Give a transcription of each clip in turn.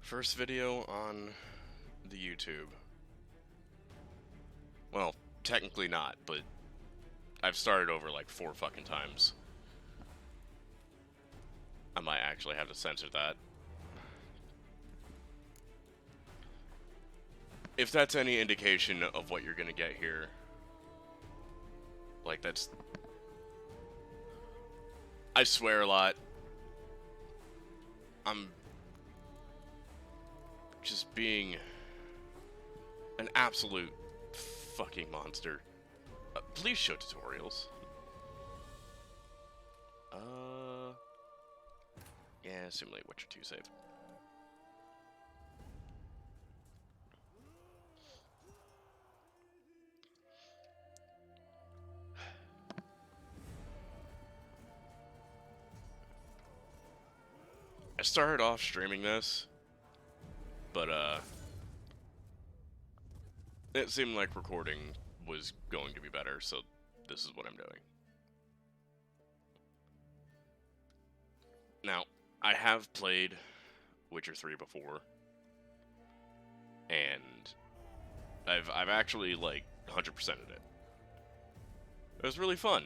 First video on the YouTube. Well, technically not, but I've started over like 4 fucking times. I might actually have to censor that. If that's any indication of what you're gonna get here, like that's... I swear a lot. I'm just being an absolute fucking monster. Please show tutorials. Yeah, simulate Witcher 2 save. I started off streaming this, but it seemed like recording was going to be better, so this is what I'm doing. Now, I have played Witcher 3 before, and I've actually, like, 100%ed it. It was really fun.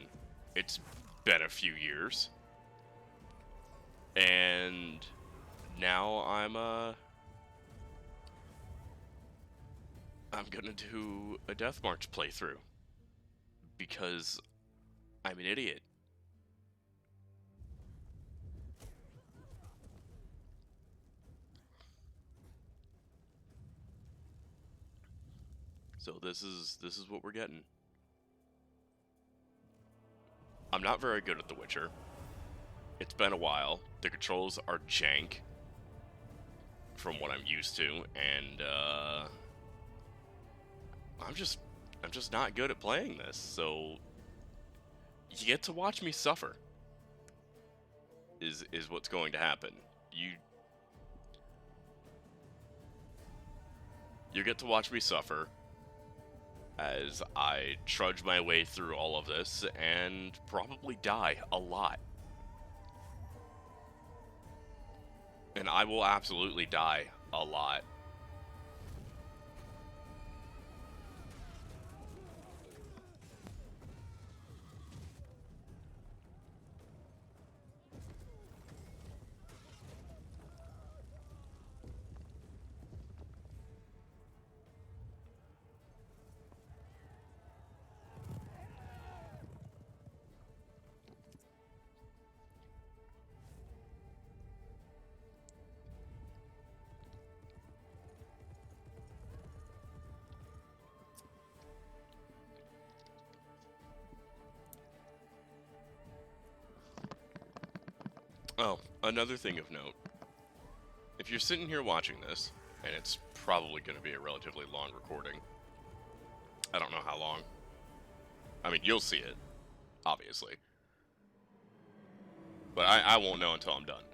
It's been a few years, and now I'm gonna do a Death March playthrough, because I'm an idiot. So this is what we're getting. I'm not very good at The Witcher. It's been a while. The controls are jank from what I'm used to, and I'm just not good at playing this. So you get to watch me suffer. Is what's going to happen. You get to watch me suffer as I trudge my way through all of this and probably die a lot. And I will absolutely die a lot. Oh, another thing of note. If you're sitting here watching this, and it's probably going to be a relatively long recording. I don't know how long. I mean, you'll see it, obviously. But I won't know until I'm done.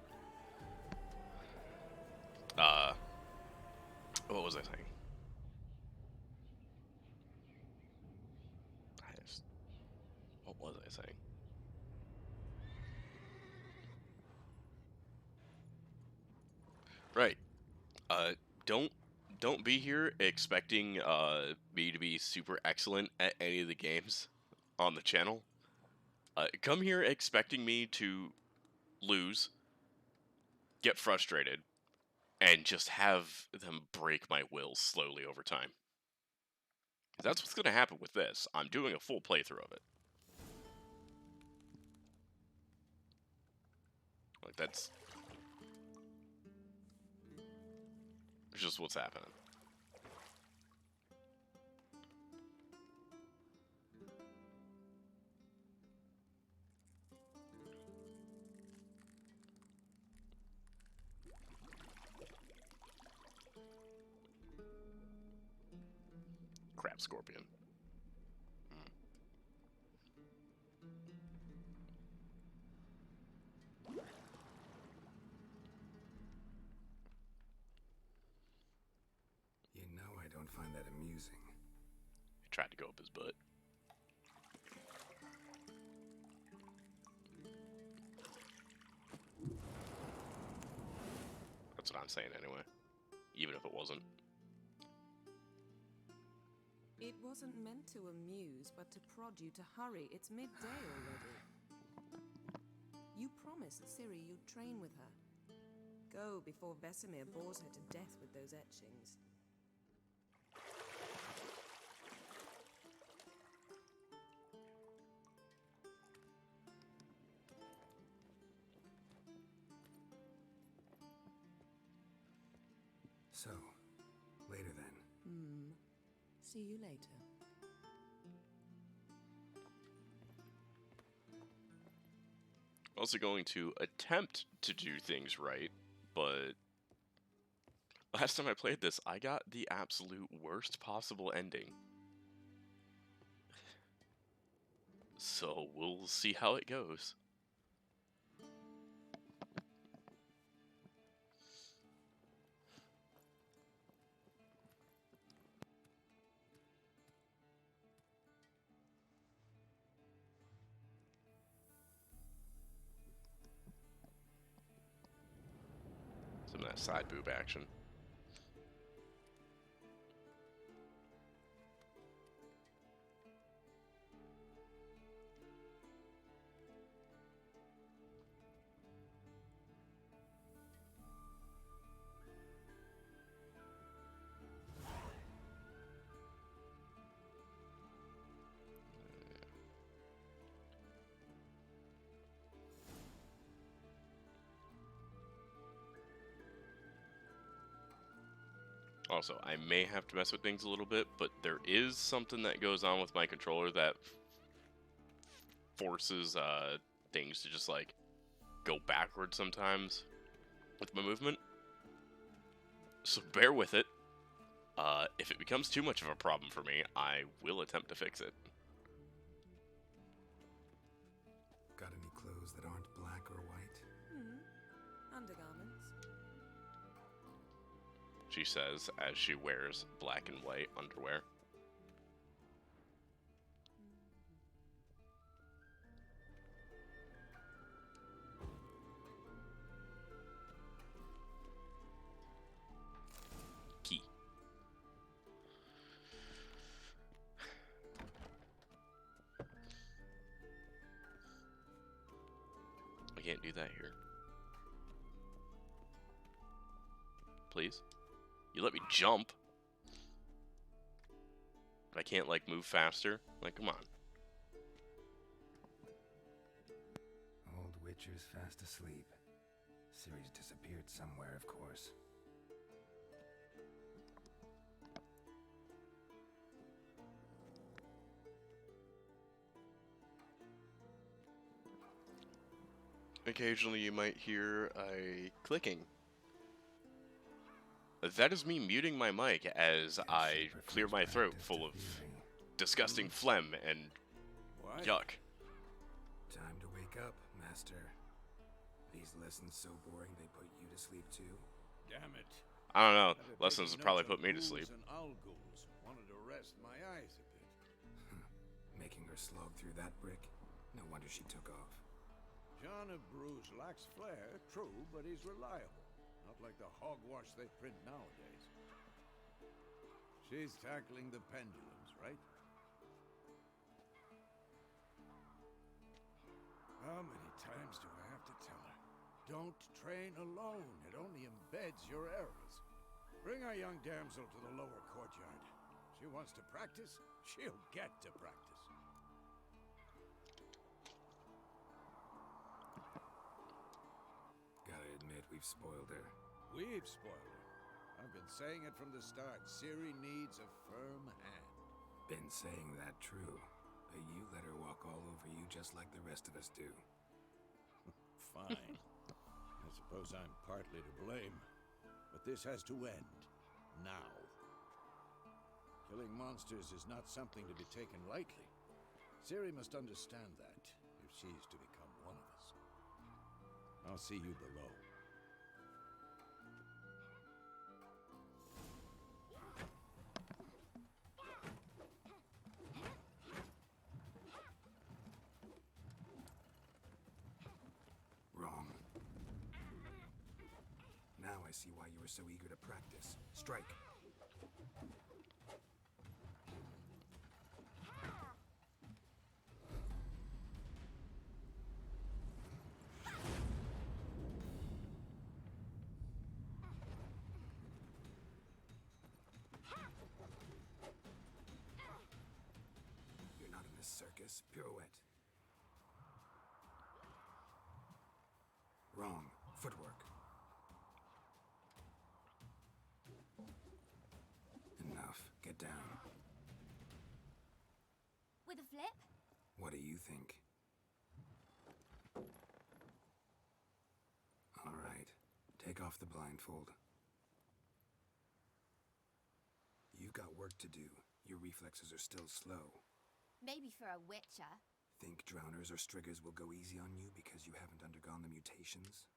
What was I saying? What was I saying? Right. Uh, don't be here expecting me to be super excellent at any of the games on the channel. Come here expecting me to lose, get frustrated, and just have them break my will slowly over time. That's what's going to happen with this. I'm doing a full playthrough of it. Like, that's just what's happening. Crap, Scorpion. You know I don't find that amusing. He tried to go up his butt. That's what I'm saying anyway. even if it wasn't. It wasn't meant to amuse, but to prod you to hurry. It's midday already. You promised Ciri you'd train with her. Go before Vesemir bores her to death with those etchings. So, later then. See you later. Also going to attempt to do things right, but last time I played this, I got the absolute worst possible ending. So we'll see how it goes. Some of that side boob action. Also, I may have to mess with things a little bit, but there is something that goes on with my controller that forces things to just like go backwards sometimes with my movement. So bear with it. If it becomes too much of a problem for me, I will attempt to fix it. Got any clothes that aren't black or white? Undergarments. She says as she wears black and white underwear. Key. I can't do that here. Please? You let me jump. But I can't, like, move faster? Like, come on. Old Witcher's fast asleep. Ciri's disappeared somewhere, of course. Occasionally you might hear a clicking. That is me muting my mic as I clear my throat full of disgusting phlegm and yuck. Time to wake up, Master. These lessons so boring they put you to sleep too? Damn it. I don't know. Lessons would probably put me to sleep. And Alguls wanted to rest my eyes a bit. Making her slog through that brick? No wonder she took off. John of Bruges lacks flair, true, but he's reliable. Not like the hogwash they print nowadays. She's tackling the pendulums, right? How many times do I have to tell her? Don't train alone. It only embeds your errors. Bring our young damsel to the lower courtyard. She wants to practice, she'll get to practice. Gotta admit, we've spoiled her. We've spoiled her. I've been saying it from the start. Ciri needs a firm hand. Been saying that true. But you let her walk all over you just like the rest of us do. Fine. I suppose I'm partly to blame. But this has to end. Now. Killing monsters is not something to be taken lightly. Ciri must understand that, if she's to become one of us. I'll see you below. Wrong. Now I see why you were so eager to practice. Strike. You're not in this circus. Pirouette. Wrong. Footwork. Enough. Get down. With a flip? What do you think? All right. Take off the blindfold. You've got work to do. Your reflexes are still slow. Maybe for a witcher. Think drowners or striggers will go easy on you because you haven't undergone the mutations?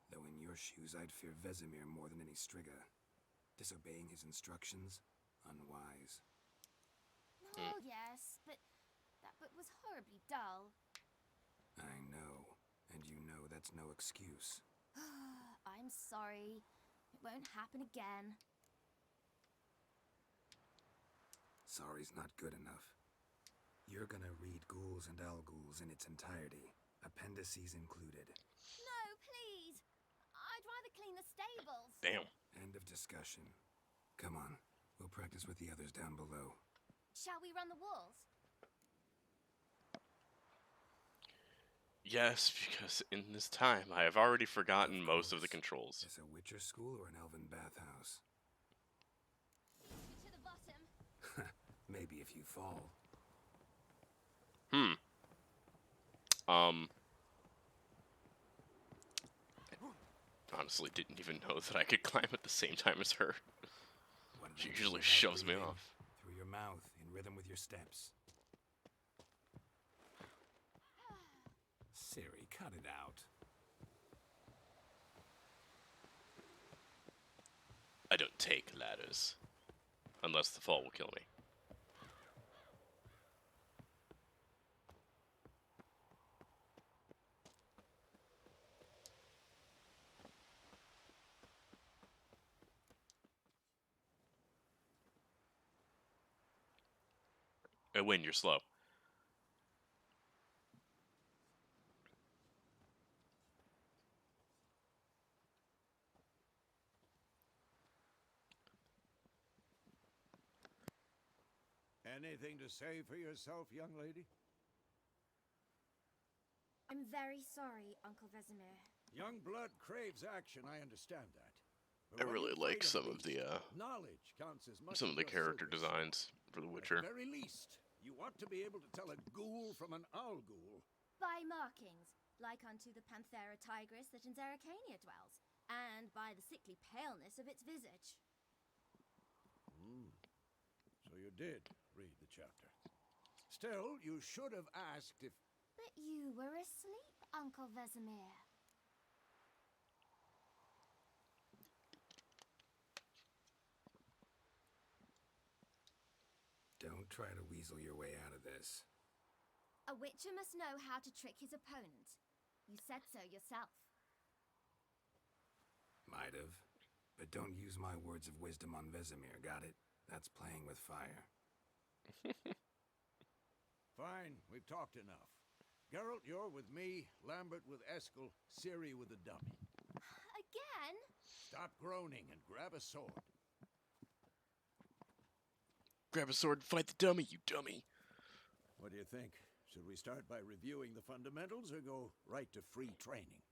Though in your shoes, I'd fear Vesemir more than any strigger. Disobeying his instructions? Unwise. Oh, yes, but that book was horribly dull. I know. And you know that's no excuse. I'm sorry. It won't happen again. Sorry's not good enough. You're gonna read Ghouls and Al-Ghouls in its entirety, appendices included. No, please! I'd rather clean the stables. Damn. End of discussion. Come on, we'll practice with the others down below. Shall we run the walls? Yes, because in this time, I have already forgotten Of most of the course. controls. Is this a Witcher school or an elven bathhouse? To the bottom. Maybe if you fall. I honestly didn't even know that I could climb at the same time as her. What She makes usually you shoves me breathe in off. Through your mouth, in rhythm with your steps. Siri, cut it out. I don't take ladders. Unless the fall will kill me. I win, you're slow. Anything to say for yourself, young lady? I'm very sorry, Uncle Vesemir. Young blood craves action, I understand that. I But when really you fight like a some of beast, the knowledge counts as much some as of the your character silver designs for The sword. Witcher. At the very least, you ought to be able to tell a ghoul from an owl ghoul. By markings, like unto the Panthera tigris that in Zerrikania dwells, and by the sickly paleness of its visage. So you did read the chapter. Still, you should have asked if... But you were asleep, Uncle Vesemir. Don't try to weasel your way out of this. A witcher must know how to trick his opponent. You said so yourself. Might have. But don't use my words of wisdom on Vesemir, got it? That's playing with fire. Fine, we've talked enough. Geralt, you're with me, Lambert with Eskel, Ciri with the dummy. Again? Stop groaning and grab a sword. Grab a sword and fight the dummy, you dummy. What do you think? Should we start by reviewing the fundamentals or go right to free training?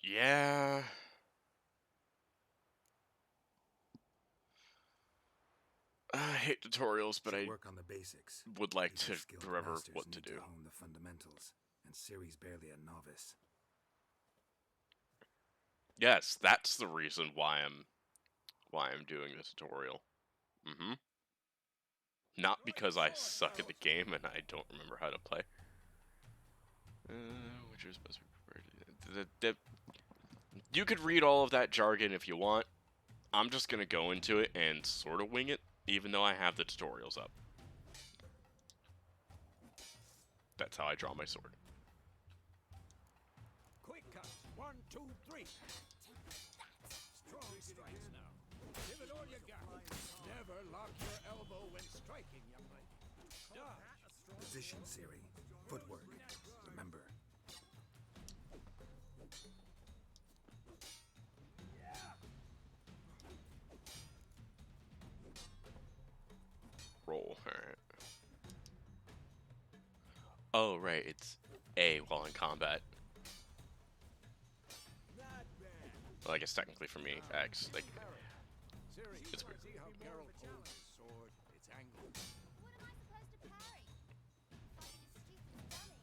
Yeah. I hate tutorials, but Should I work on the basics. would like These to skilled remember masters what to need do. hone the fundamentals, and Ciri's barely a novice. Yes, that's the reason why I'm doing the tutorial. Not because I suck at the game and I don't remember how to play. Witcher's must be prepared. You could read all of that jargon if you want. I'm just gonna go into it and sort of wing it, even though I have the tutorials up. That's how I draw my sword. Quick cut. 1, 2, 3. Three strikes now. Give it all you got. Never lock your elbow when striking, young lady. Dodge. Position, Siri. Footwork. Remember. Roll. Alright. Oh, right. It's A while in combat. Well, I guess technically for me, X. Like, Siri, it's weird. see how Geralt holds his sword? It's angled. What am I supposed to parry? Fight this stupid dummy.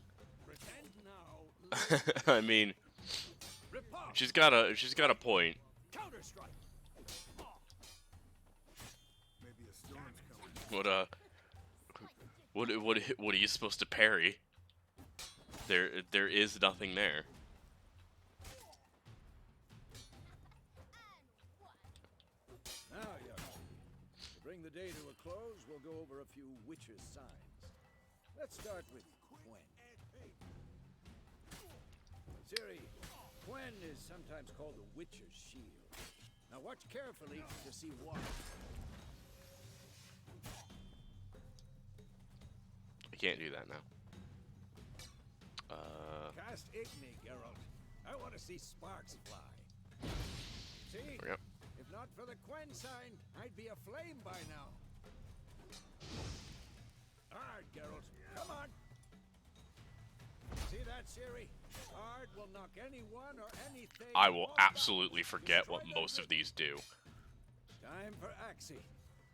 Pretend now. I mean, Riposte. she's got a point. Counter strike. Maybe a storm's coming. What are you supposed to parry? There is nothing there. Now, young lady, to bring the day to a close, we'll go over a few witches' signs. Let's start with Quen. Ciri, Quen is sometimes called the Witcher's Shield. Now watch carefully to see why. I can't do that now. Cast Igni, Geralt. I want to see sparks fly. See? Yep. If not for the Quen sign, I'd be aflame by now. Hard, Geralt. Come on. See that, Ciri? Hard will knock anyone or anything. I will off absolutely balance. forget what Destroy most their of these do. Time for Axie.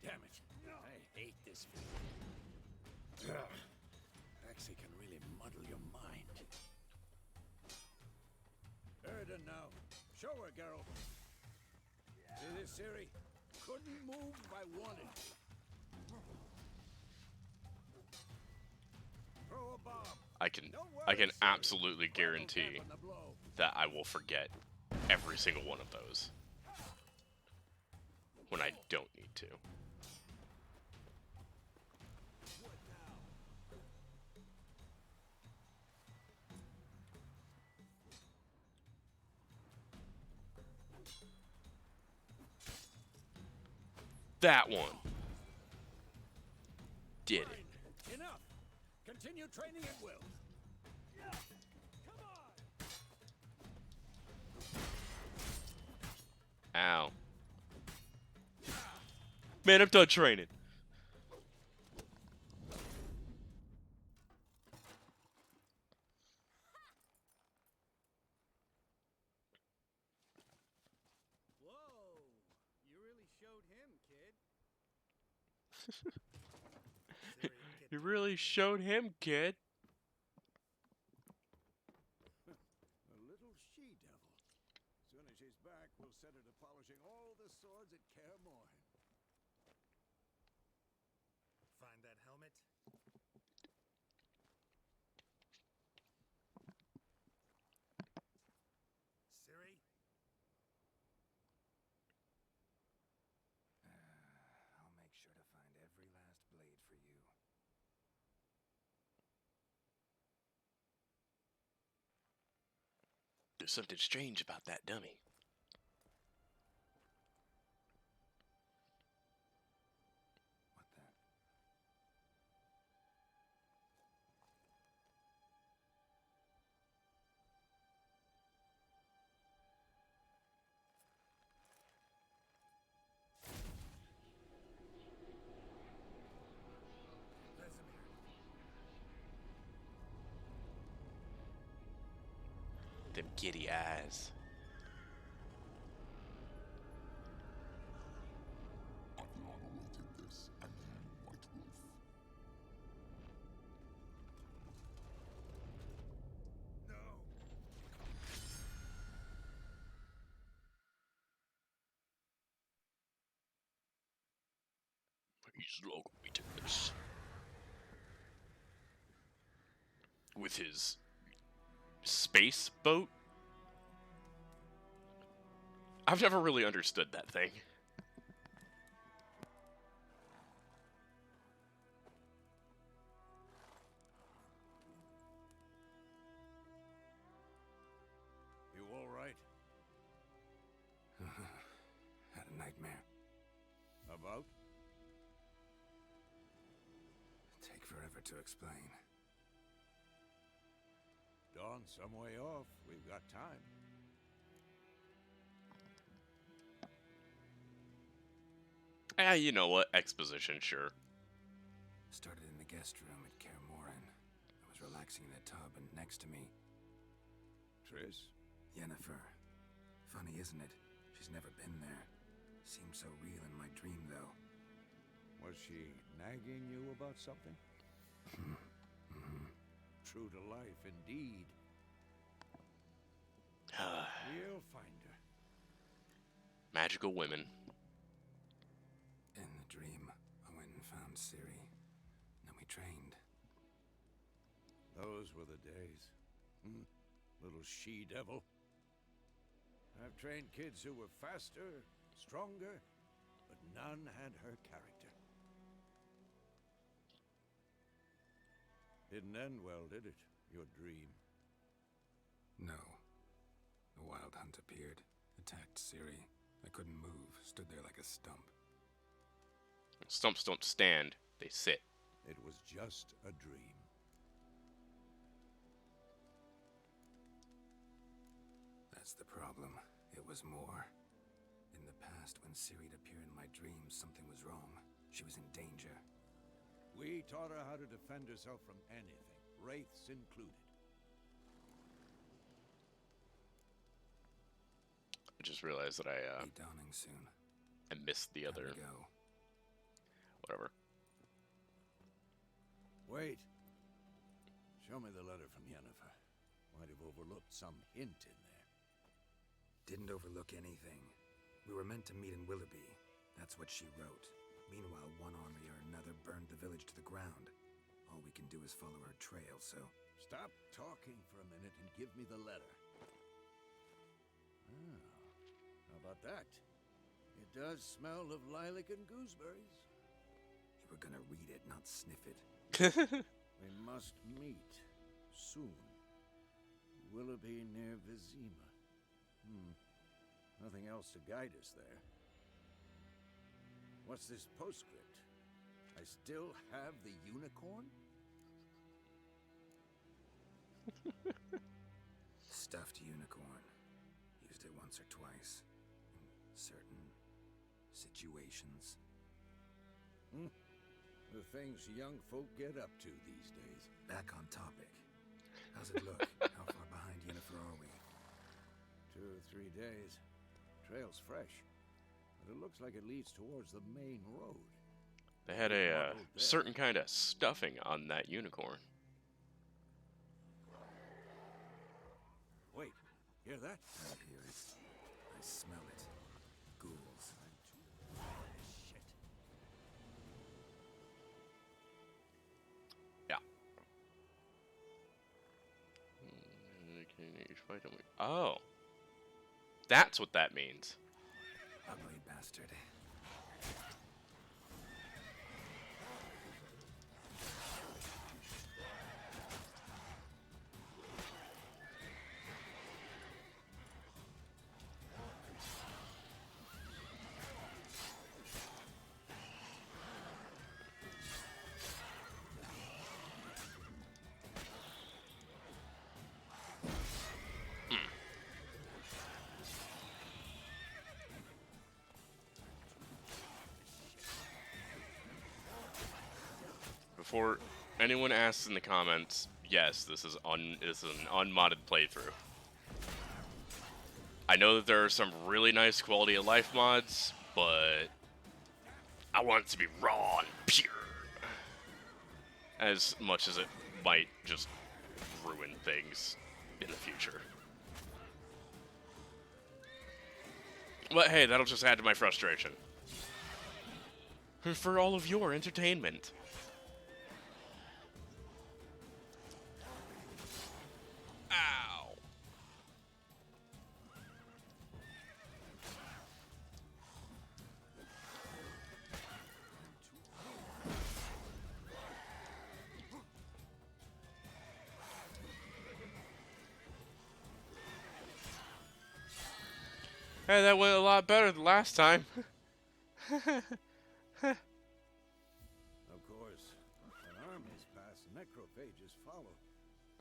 Damn it. I hate this feeling. Ugh. Axie can really muddle your mind. Erden now. Show her, Geralt. See this, Ciri? Couldn't move if I wanted to. Throw a bomb. I can No I can worries, Ciri. absolutely Final guarantee tap on the blow. that I will forget every single one of those when I don't need to. That one. Did it. Fine. Enough. Continue training at will. Come on. Ow. Man, I'm done training. Whoa! You really showed him, kid. You really showed him, kid. A little she-devil. Soon as she's back, we'll set her to polishing all the swords at Kaer Morhen. Find that helmet? Siri? I'll make sure to find every last blade for you. There's something strange about that dummy. What then? Them giddy eyes. Adlan awaited this, and then White Wolf. No! He's long awaited this. With his space boat? I've never really understood that thing. You all right? hard to explain. Dawn's some way off. We've got time. Ah, you know what? Exposition, sure. Started in the guest room at Kaer Morhen. I was relaxing in a tub, and next to me, Triss? Yennefer. Funny, isn't it? She's never been there. Seemed so real in my dream, though. Was she nagging you about something? True to life, indeed. We'll find her. Magical women. In the dream, I went and found Ciri. Then we trained. Those were the days. Little she-devil. I've trained kids who were faster, stronger, but none had her character. Didn't end well, did it? Your dream. No. The Wild Hunt appeared, attacked Ciri. I couldn't move, stood there like a stump. Stumps don't stand, they sit. It was just a dream. That's the problem. It was more. In the past, when Ciri'd appear in my dreams, something was wrong. She was in danger. We taught her how to defend herself from anything, wraiths included. I just realized that I Be dawning soon. missed the Time other to go. whatever. Wait. Show me the letter from Yennefer. Might have overlooked some hint in there. Didn't overlook anything. We were meant to meet in Willoughby. That's what she wrote. Meanwhile, one army or another burned the village to the ground. All we can do is follow her trail, so... Stop talking for a minute and give me the letter. Ah, how about that? It does smell of lilac and gooseberries. You were gonna read it, not sniff it. We must meet soon. Willoughby near Vizima. Nothing else to guide us there. What's this postscript? I still have the unicorn? Stuffed unicorn. Used it once or twice. In certain situations. The things young folk get up to these days. Back on topic. How's it look? How far behind Yennefer are we? 2 or 3 days. Trail's fresh, but it looks like it leads towards the main road. They had a certain kind of stuffing on that unicorn. Wait, hear that? I hear it. I smell it. Ghouls. Shit. Yeah. Oh. That's what that means. Ugly bastard. Before anyone asks in the comments, yes, this is an unmodded playthrough. I know that there are some really nice quality of life mods, but I want it to be raw and pure. As much as it might just ruin things in the future. But hey, that'll just add to my frustration. For all of your entertainment. Ow. Hey, that went a lot better than last time. Of course, an army's passing. Necrophages follow.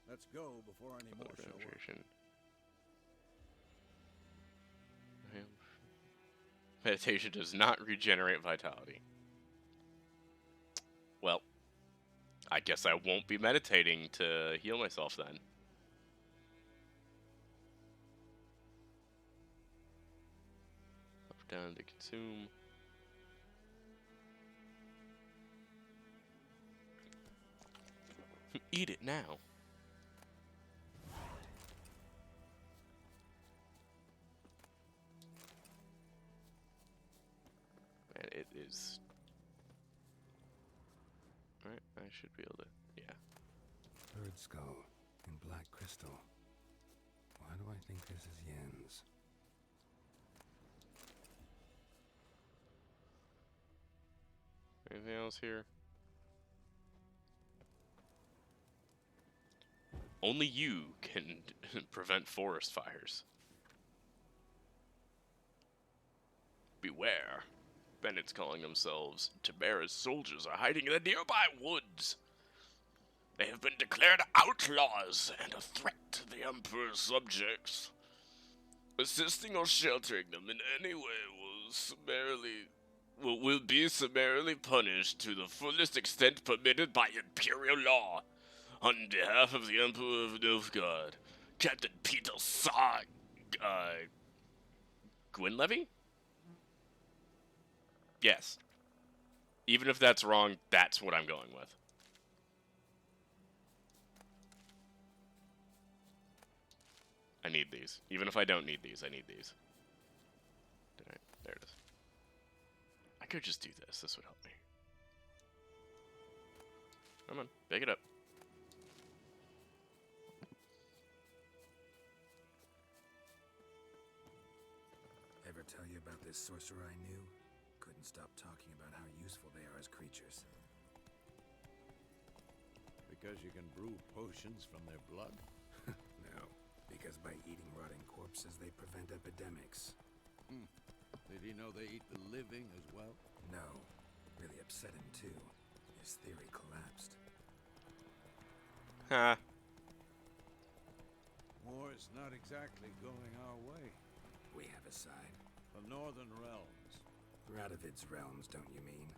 Let's go before any more show up. Concentration. Meditation does not regenerate vitality. Well, I guess I won't be meditating to heal myself then. Up, down to consume. Eat it now. Man, it is. Alright, I should be able to. Yeah. Bird skull and black crystal. Why do I think this is Yen's? Anything else here? Only you can prevent forest fires. Beware. Bandits calling themselves Tamara's soldiers are hiding in the nearby woods. They have been declared outlaws and a threat to the Emperor's subjects. Assisting or sheltering them in any way will be summarily punished to the fullest extent permitted by Imperial law. On behalf of the Emperor of Nilfgaard, Captain Peter Gwynlevy? Yes. Even if that's wrong, that's what I'm going with. I need these. Even if I don't need these, I need these. There it is. I could just do this. This would help me. Come on, pick it up. Ever tell you about this sorcerer I knew? Couldn't stop talking about how useful they are as creatures. Because you can brew potions from their blood? No, because by eating rotting corpses, they prevent epidemics. Did he know they eat the living as well? No, really upset him too. His theory collapsed. Huh. War's not exactly going our way. We have a side. The Northern Realms. Radovid's realms, don't you mean?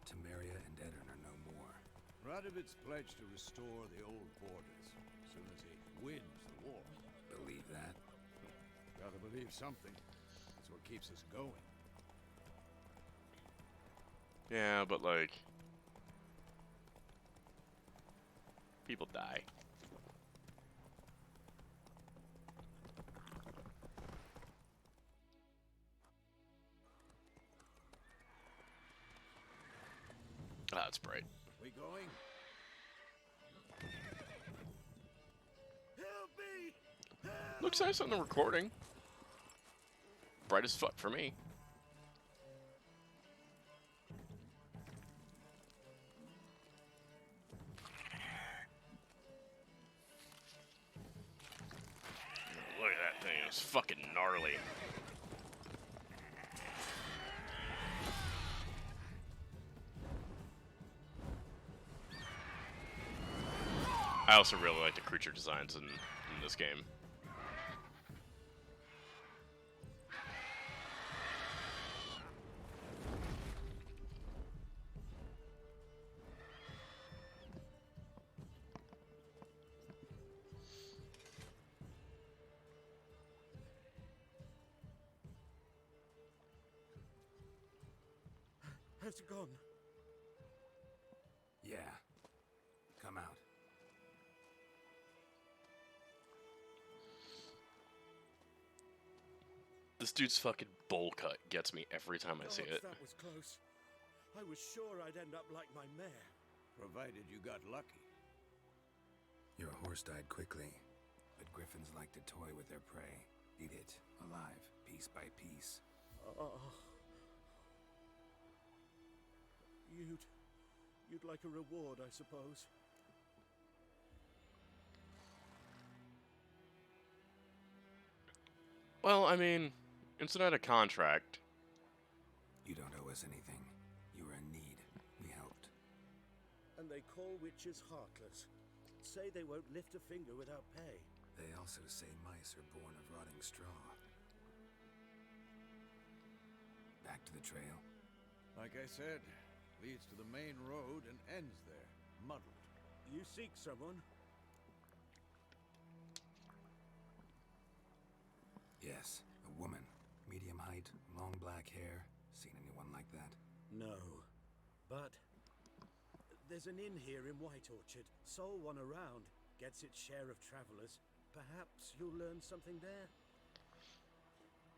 Temeria and Edirn are no more. Radovid's pledged to restore the old borders as soon as he wins the war. Believe that? Gotta believe something. That's what keeps us going. Yeah, but like... people die. Ah, that's bright. We going? Help me! Help! Looks nice on the recording. Bright as fuck for me. Look at that thing, it's fucking gnarly. I also really like the creature designs in this game. Has it gone? Yeah. Come out. This dude's fucking bowl cut gets me every time I see God, it. that was close. I was sure I'd end up like my mare. Provided you got lucky. Your horse died quickly, but griffins like to toy with their prey. Eat it, alive, piece by piece. Oh. You'd like a reward, I suppose. Well, I mean, it's not a contract. You don't owe us anything. You were in need. We helped. And And they call witches heartless. Say they won't lift a finger without pay. They also say mice are born of rotting straw. Back to the trail. Like I said, leads to the main road and ends there, muddled. You seek someone? Yes, a woman. Medium height, long black hair. Seen anyone like that? No. But there's an inn here in White Orchard. Sole one around. Gets its share of travelers. Perhaps you'll learn something there?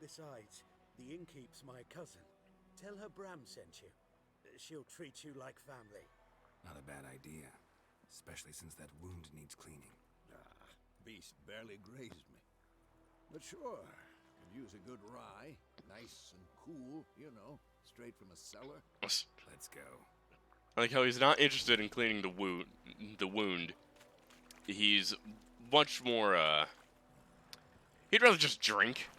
Besides, the innkeep's my cousin. Tell her Bram sent you. She'll treat you like family. Not a bad idea. Especially since that wound needs cleaning. Ah, beast barely grazed me. But sure, could use a good rye. Nice and cool, you know, straight from a cellar. Let's go. I like how he's not interested in cleaning the wound. He's much more, he'd rather just drink.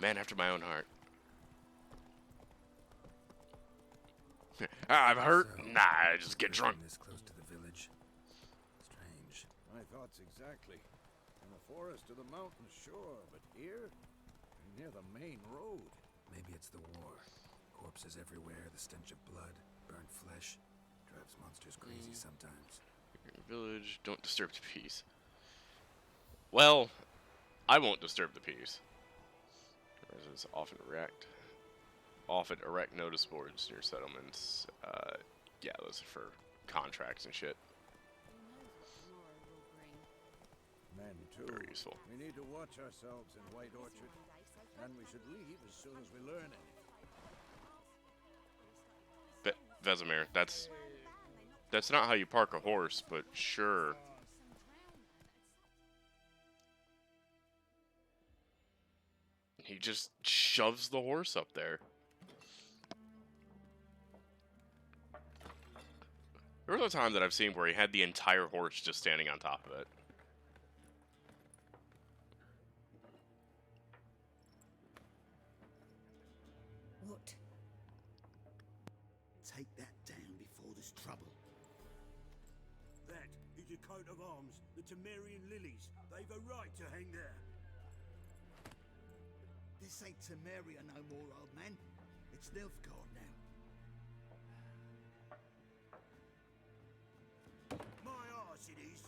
Man after my own heart. I'm hurt? So, Nah, just get drunk. This close to the village. Strange. My thoughts exactly. In the forest or the mountains, sure, but here? Near the main road. Maybe it's the war. Corpses everywhere, the stench of blood, burnt flesh. Drives monsters crazy sometimes. Village, don't disturb the peace. Well, I won't disturb the peace. Residents often erect notice boards near settlements. Yeah, those are for contracts and shit. Men, too. Very useful. We need to watch ourselves in White Orchard. And we should leave as soon as we learn anything. Vesemir, that's not how you park a horse, but sure. He just shoves the horse up there. There was a time that I've seen where he had the entire horse just standing on top of it. What? Take that down before there's trouble. That is a coat of arms, the Temerian lilies. They've a right to hang there. This ain't Temeria no more, old man. It's Nilfgaard now. My arse it is.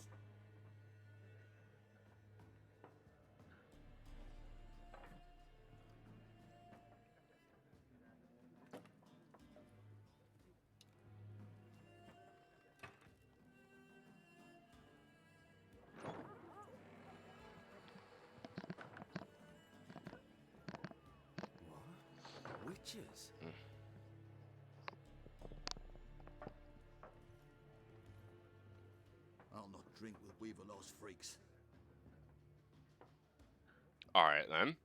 Witches? I'll not drink with Weaver-lost freaks. Alright then.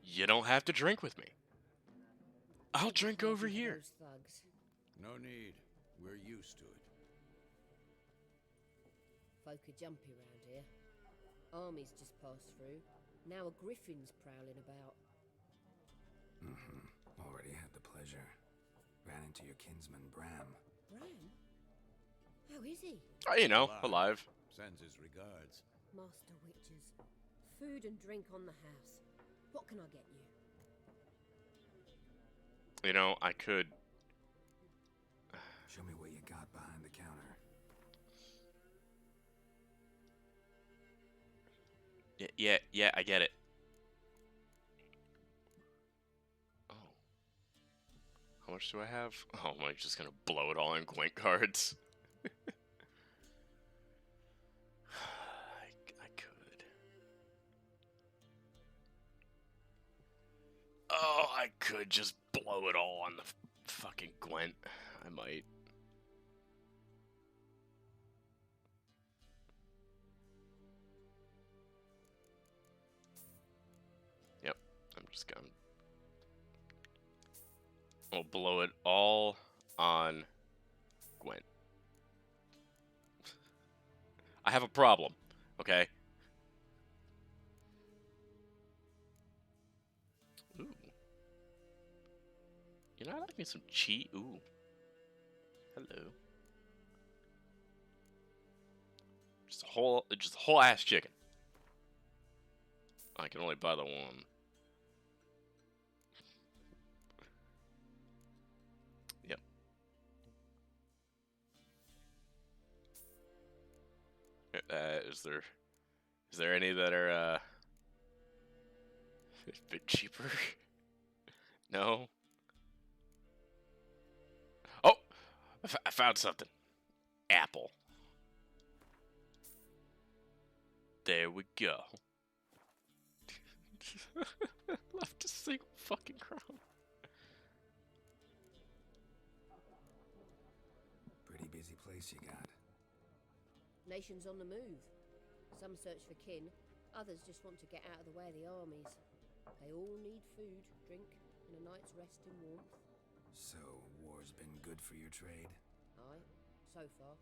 You don't have to drink with me. I'll drink over here. Those thugs. No need. We're used to it. Folk are jumpy round here. Armies just passed through. Now a griffin's prowling about. Already had the pleasure. Ran into your kinsman, Bram. Bram? How is he? Oh, you know, alive. Sends his regards. Master Witches. Food and drink on the house. What can I get you? You know, I could. Show me what you got behind the counter. Yeah, I get it. Oh. How much do I have? Oh, am I just gonna blow it all in Gwent cards? I could. Oh, I could just blow it all on the fucking Gwent. I might. Yep, I'm just gonna. I'll blow it all on Gwent. I have a problem, okay? Ooh. You know, I like me some cheese. Ooh. Hello. Just a whole ass chicken. I can only buy the one. Yep. Is there any that are a bit cheaper? No. Oh, I found something. Apple. There we go. Left a single fucking crown. Pretty busy place you got. Nations on the move. Some search for kin, others just want to get out of the way of the armies. They all need food, drink, and a night's rest in warmth. So, war's been good for your trade? Aye, so far.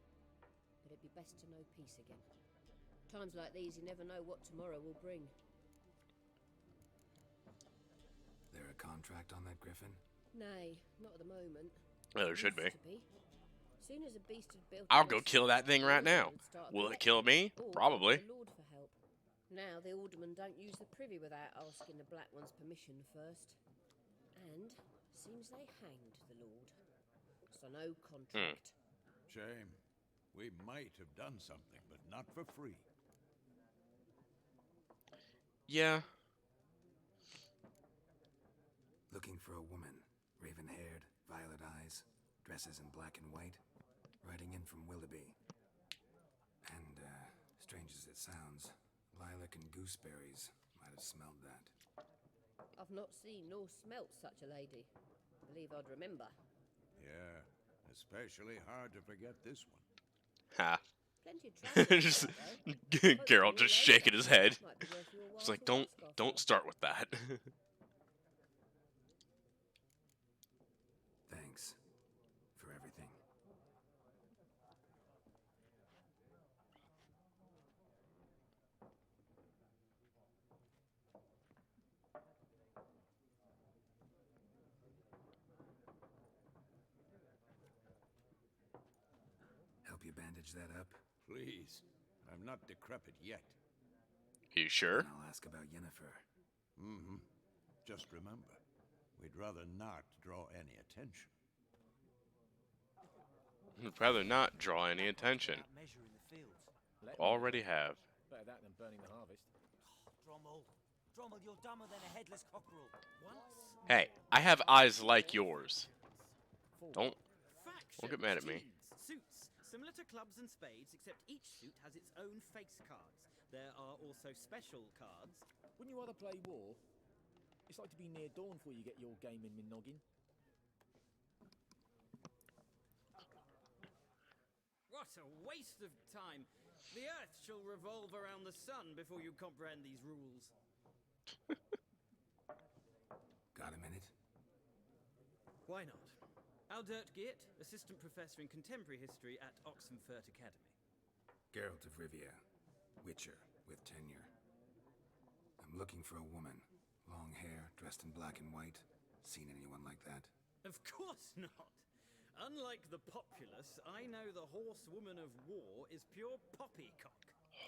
But it'd be best to know peace again. Times like these, you never know what tomorrow will bring. There a contract on that griffin? Nay, not at the moment. Well, there should be. Used to be. Soon as a beast had built I'll enough go kill that thing right now. would start a Will it petition, kill me? or Probably. go to the Lord for help. Now the aldermen don't use the privy without asking the Black One's permission first. And seems they hanged the Lord. So no contract. Shame. We might have done something, but not for free. Yeah. Looking for a woman. Raven-haired, violet eyes, dresses in black and white. Riding in from Willoughby. And, strange as it sounds, lilac and gooseberries might have smelled that. I've not seen nor smelt such a lady. Believe I'd remember. Yeah, especially hard to forget this one. Ha. Plenty of travel. Just Geralt just shaking his head. It's like, don't start with that. Thanks for everything. Help you bandage that up? Please, I'm not decrepit yet. You sure? And I'll ask about Yennefer. Mm-hmm. Just remember, we'd rather not draw any attention. I'd rather not draw any attention. Measuring the fields. Already have. Better that than burning the harvest. Drommel, you're dumber than a headless cockerel. Hey, I have eyes like yours. Don't get mad at me. Suits, similar to clubs and spades, except each suit has its own face cards. There are also special cards. Wouldn't you rather play war? It's like to be near dawn before you get your game in noggin. What a waste of time! The Earth shall revolve around the sun before you comprehend these rules. Got a minute? Why not? Aldert Geert, Assistant Professor in Contemporary History at Oxenfurt Academy. Geralt of Rivia, Witcher with tenure. I'm looking for a woman. Long hair, dressed in black and white. Seen anyone like that? Of course not! Unlike the populace, I know the horsewoman of war is pure poppycock.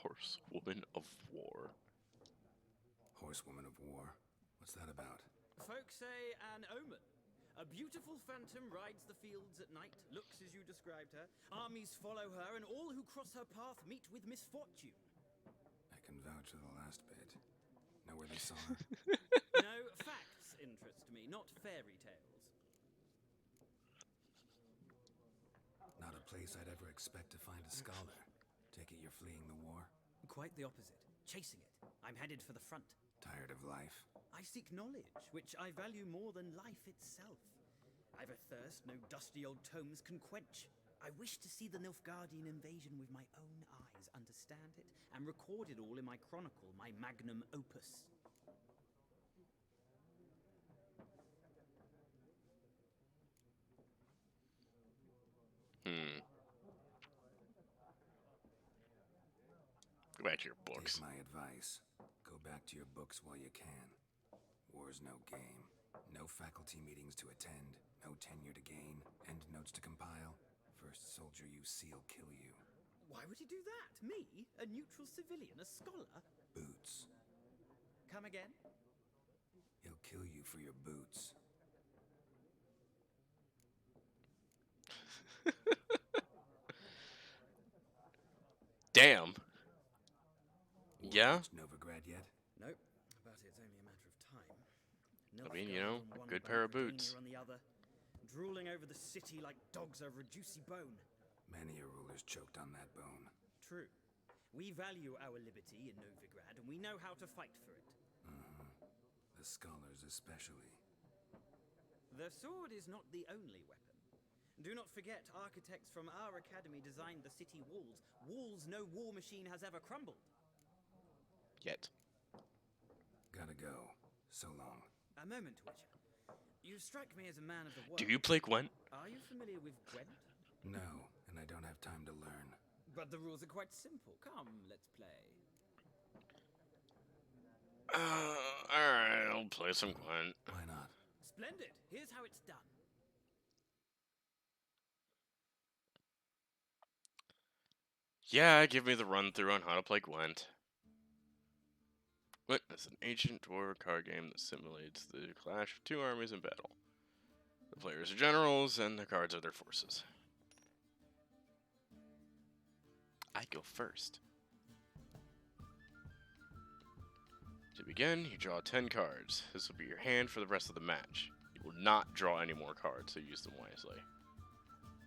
Horsewoman of war. Horsewoman of war? What's that about? Folks say an omen. A beautiful phantom rides the fields at night, looks as you described her. Armies follow her, and all who cross her path meet with misfortune. I can vouch for the last bit. Know where they saw her? No, facts interest me, not fairy tales. Not a place I'd ever expect to find a scholar. Take it you're fleeing the war? Quite the opposite. Chasing it. I'm headed for the front. Tired of life? I seek knowledge, which I value more than life itself. I've a thirst no dusty old tomes can quench. I wish to see the Nilfgaardian invasion with my own eyes, understand it, and record it all in my chronicle, my magnum opus. Go back to your books. Take my advice. Go back to your books while you can. War's no game. No faculty meetings to attend. No tenure to gain. End notes to compile. First soldier you see'll kill you. Why would he do that? Me? A neutral civilian? A scholar? Boots. Come again? He'll kill you for your boots. Damn. War Yeah? reached Novigrad yet? Nope, but it's only a matter of time. I mean, you know, Nilfgaard on a one, good pair of Belgravia boots. on the other, drooling over the city like dogs over a juicy bone. Many a ruler's choked on that bone. True. We value our liberty in Novigrad, and we know how to fight for it. The scholars especially. The sword is not the only weapon. Do not forget, architects from our academy designed the city walls. Walls no war machine has ever crumbled. Yet. Gotta go. So long. A moment, Witcher. You strike me as a man of the world. Do you play Gwent? Are you familiar with Gwent? No, and I don't have time to learn. But the rules are quite simple. Come, let's play. Alright, I'll play some Gwent. Why not? Splendid. Here's how it's done. Yeah, give me the run through on how to play Gwent. Gwent is an ancient dwarven card game that simulates the clash of two armies in battle. The players are generals, and the cards are their forces. I go first. To begin, you draw 10 cards. This will be your hand for the rest of the match. You will not draw any more cards, so use them wisely.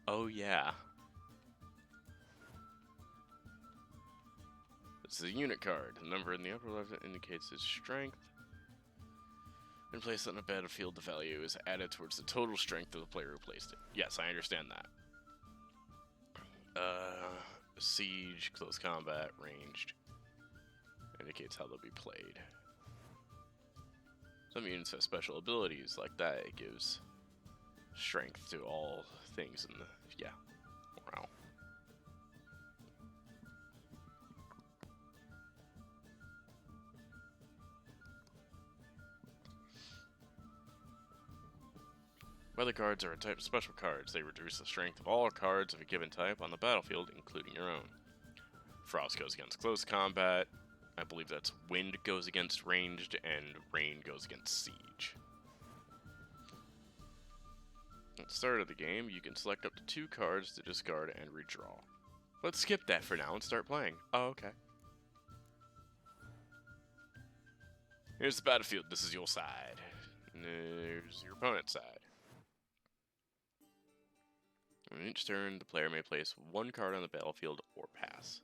Oh yeah. This is a unit card. The number in the upper left indicates its strength. When placed on a battlefield, the value is added towards the total strength of the player who placed it. Yes, I understand that. Siege, close combat, ranged. Indicates how they'll be played. Some units have special abilities like that. It gives strength to all things in the... yeah. Wow. Weather cards are a type of special cards. They reduce the strength of all cards of a given type on the battlefield, including your own. Frost goes against close combat. I believe that's wind goes against ranged, and rain goes against siege. At the start of the game, you can select up to 2 cards to discard and redraw. Let's skip that for now and start playing. Oh, okay. Here's the battlefield. This is your side. And there's your opponent's side. On each turn, the player may place 1 card on the battlefield or pass.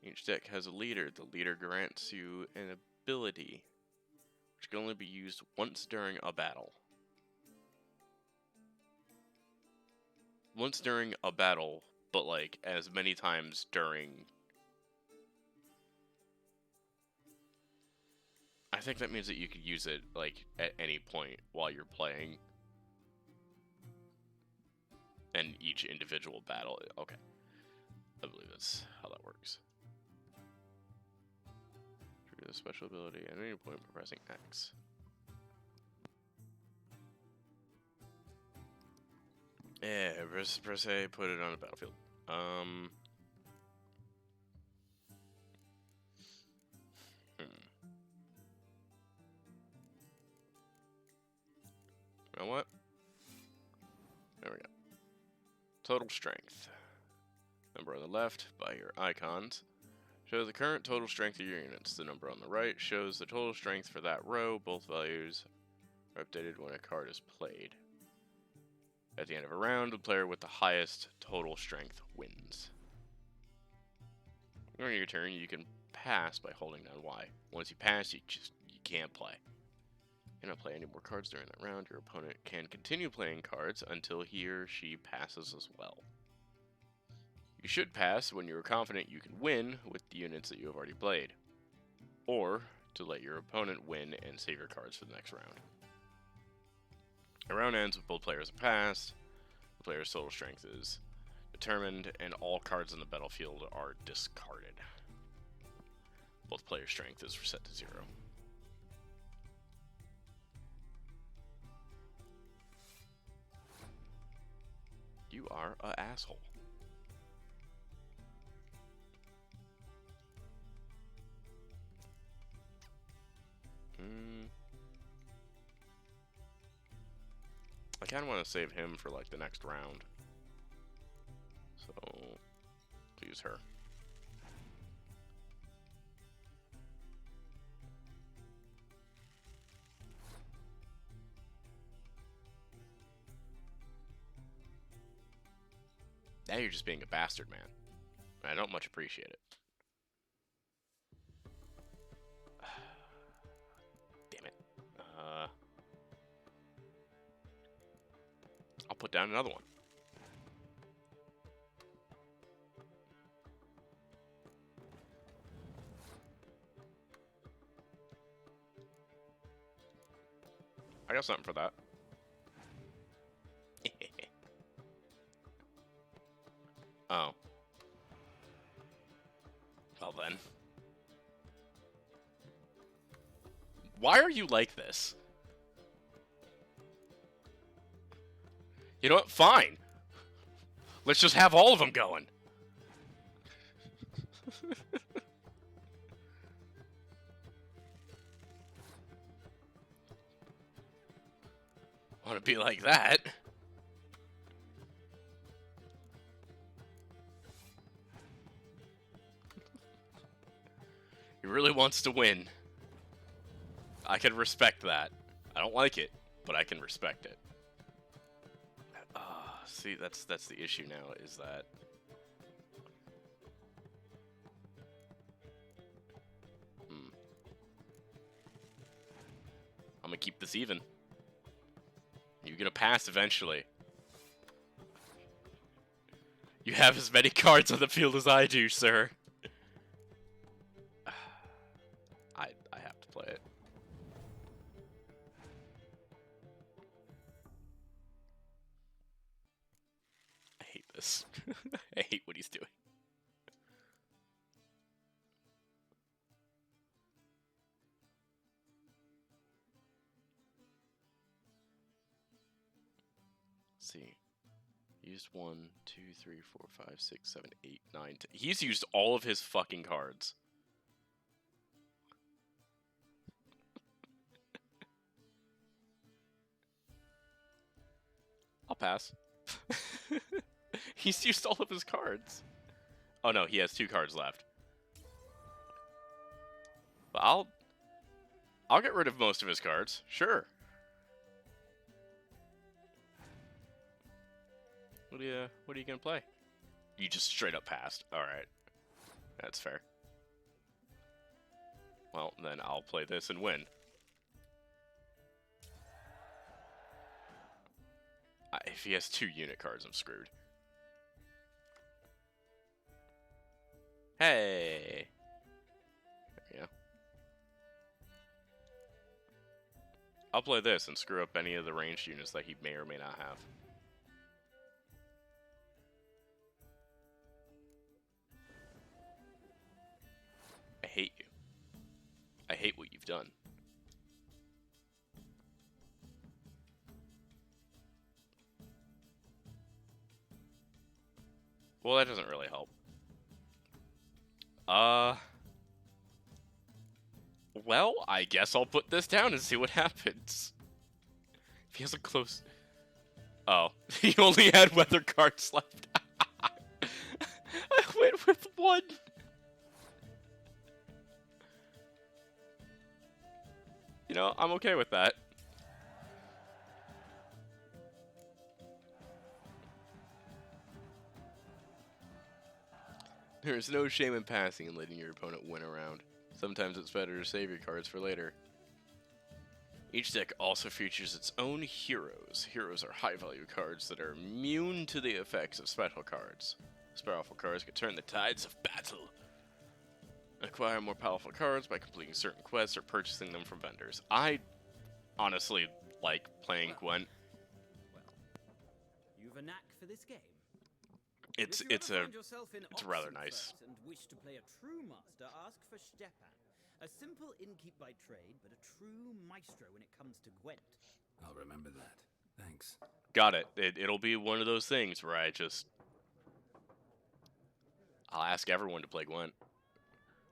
Each deck has a leader. The leader grants you an ability, which can only be used once during a battle. Once during a battle, but like as many times during... I think that means that you could use it like at any point while you're playing. And each individual battle. Okay. I believe that's how that works. Trigger the special ability at any point by pressing X. Yeah, press A, put it on the battlefield. You know what? There we go. Total strength. Number on the left, by your icons, shows the current total strength of your units. The number on the right shows the total strength for that row. Both values are updated when a card is played. At the end of a round, the player with the highest total strength wins. During your turn, you can pass by holding down Y. Once you pass, you can't play. You cannot play any more cards during that round. Your opponent can continue playing cards until he or she passes as well. You should pass when you are confident you can win with the units that you have already played, or to let your opponent win and save your cards for the next round. The round ends with both players have passed, the player's total strength is determined, and all cards on the battlefield are discarded. Both players' strength is reset to 0. You are a asshole. I kind of want to save him for like the next round. So, use her. Now you're just being a bastard, man. I don't much appreciate it. Damn it. I'll put down another one. I got something for that. Oh. Well then. Why are you like this? You know what? Fine. Let's just have all of them going. Want to be like that? He really wants to win. I can respect that. I don't like it, but I can respect it. See, that's the issue now, is that I'm gonna keep this even. You're gonna pass eventually. You have as many cards on the field as I do, sir. I have to play it. I hate this. I hate what he's doing. Let's see. Used 1, 2, 3, 4, 5, 6, 7, 8, 9, 10. He's used all of his fucking cards. I'll pass. He's used all of his cards. Oh no, he has 2 cards left. But I'll get rid of most of his cards. Sure. What are you gonna play? You just straight up passed. Alright. That's fair. Well, then I'll play this and win. If he has 2 unit cards, I'm screwed. Hey! There we go. I'll play this and screw up any of the ranged units that he may or may not have. I hate you. I hate what you've done. Well, that doesn't really help. Well, I guess I'll put this down and see what happens. If he has a close... Oh, he only had weather cards left. I went with 1. You know, I'm okay with that. There is no shame in passing and letting your opponent win a round. Sometimes it's better to save your cards for later. Each deck also features its own heroes. Heroes are high-value cards that are immune to the effects of special cards. These powerful cards can turn the tides of battle. Acquire more powerful cards by completing certain quests or purchasing them from vendors. I honestly like playing Gwent. Well, you've a knack for this game. It's rather nice. And wish to play a true master, ask for Stepan. A simple innkeep by trade, but a true maestro when it comes to Gwent. I'll remember that. Thanks. Got it. It'll be one of those things where I'll ask everyone to play Gwent.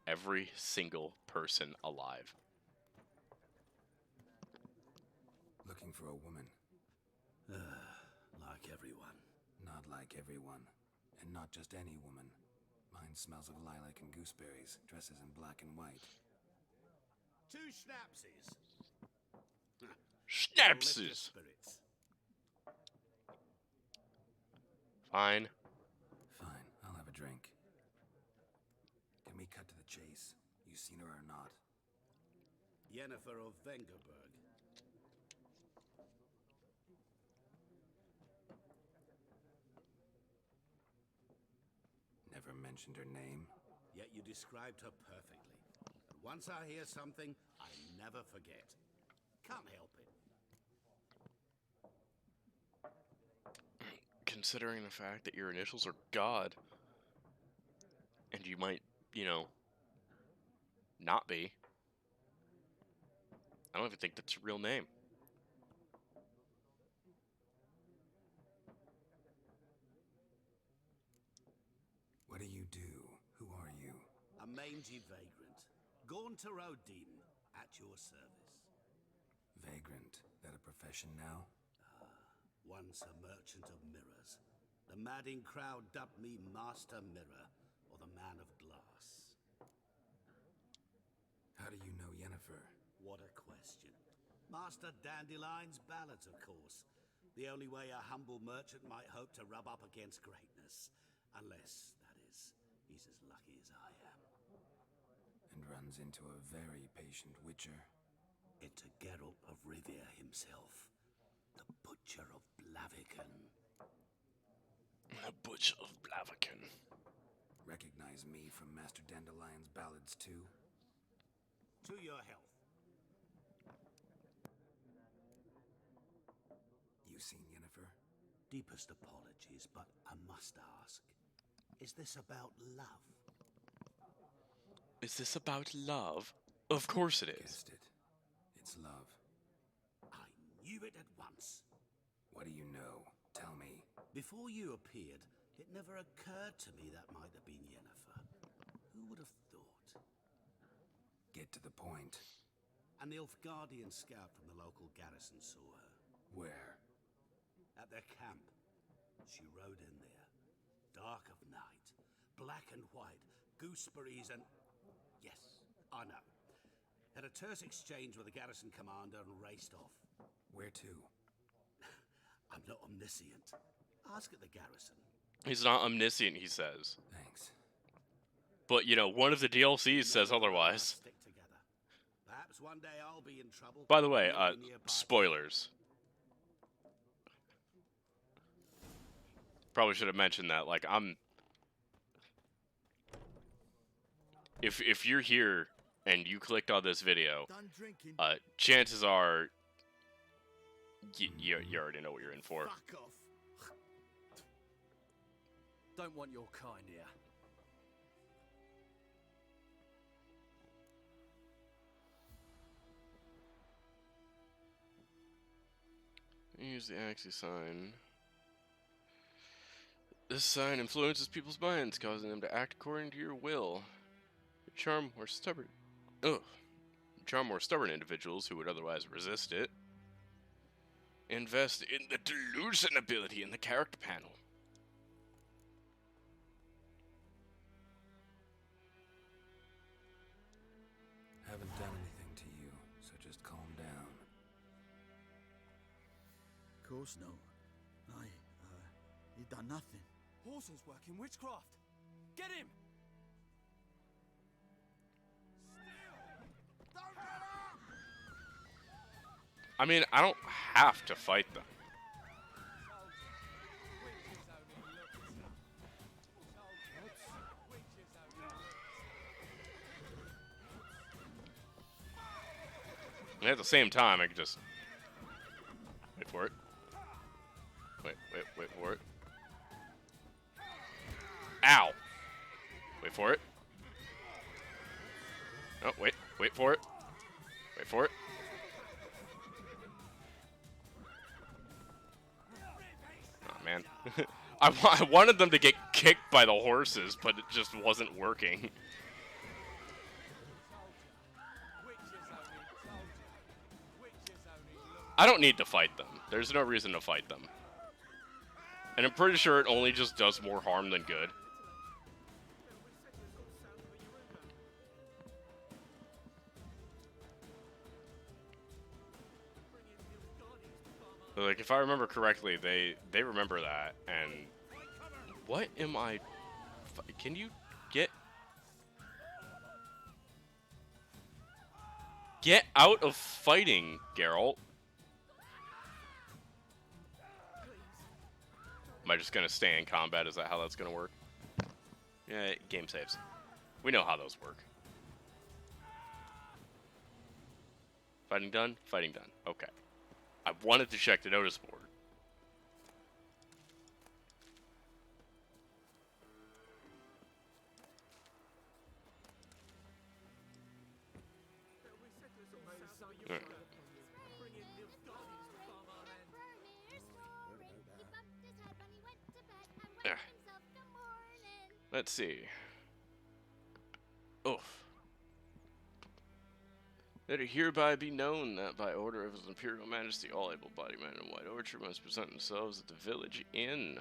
Every single person alive. Looking for a woman. Like everyone. Not like everyone. And not just any woman. Mine smells of lilac and gooseberries, dresses in black and white. 2 schnapsies. Schnapses! Spirits. Fine. Fine, I'll have a drink. Can we cut to the chase? You seen her or not? Yennefer of Vengerberg. Never mentioned her name. Yet you described her perfectly. And once I hear something, I never forget. Can't help it. Considering the fact that your initials are God, and you might, not be. I don't even think that's your real name. What do you do? Who are you? A mangy vagrant. Gone to Rodin, at your service. Vagrant. That a profession now? Once a merchant of mirrors. The madding crowd dubbed me Master Mirror, or the Man of Glass. How do you know Yennefer? What a question. Master Dandelion's ballads, of course. The only way a humble merchant might hope to rub up against greatness. Unless, that is, he's as lucky as I am. And runs into a very patient witcher. Into Geralt of Rivia himself. The Butcher of Blaviken. The Butcher of Blaviken. Recognize me from Master Dandelion's ballads too? To your health. You seen Yennefer? Deepest apologies, but I must ask. Is this about love? Is this about love? Of course it is. Guessed it. It's love. I knew it at once. What do you know? Tell me. Before you appeared, it never occurred to me that might have been Yennefer. Who would have thought? Get to the point. An Nilfgaardian scout from the local garrison saw her. Where? At their camp. She rode in there. Dark of night. Black and white. Gooseberries and... Yes, I know. Had a terse exchange with the garrison commander and raced off. Where to? I'm not omniscient. Ask at the garrison. He's not omniscient, he says. Thanks. But, one of the DLCs says otherwise. Stick together. Perhaps one day I'll be in trouble. By the way, You'll be nearby. spoilers. Probably should have mentioned that. Like, If you're here and you clicked on this video, Done drinking. chances are you already know what you're in for. Fuck off. Don't want your kind here. Use the Axis sign. This sign influences people's minds, causing them to act according to your will. Charm more stubborn individuals who would otherwise resist it. Invest in the delusion ability in the character panel. Haven't done anything to you, so just calm down. Of course no. He done nothing. Horson's working witchcraft. Get him! I mean, I don't have to fight them. And at the same time, I could just wait for it. Wait for it. Ow! Wait for it. Oh, wait for it. Wait for it. man. I wanted them to get kicked by the horses, but it just wasn't working. I don't need to fight them. There's no reason to fight them. And I'm pretty sure it only just does more harm than good. But like, if I remember correctly, they remember that, and... What am I... Can you get... Get out of fighting, Geralt. Am I just gonna stay in combat? Is that how that's gonna work? Yeah, game saves. We know how those work. Fighting done? Fighting done. Okay. I wanted to check the notice board. Right. Let's see. Oof. Let it hereby be known that by order of His Imperial Majesty, all able-bodied men in White Orchard must present themselves at the village inn,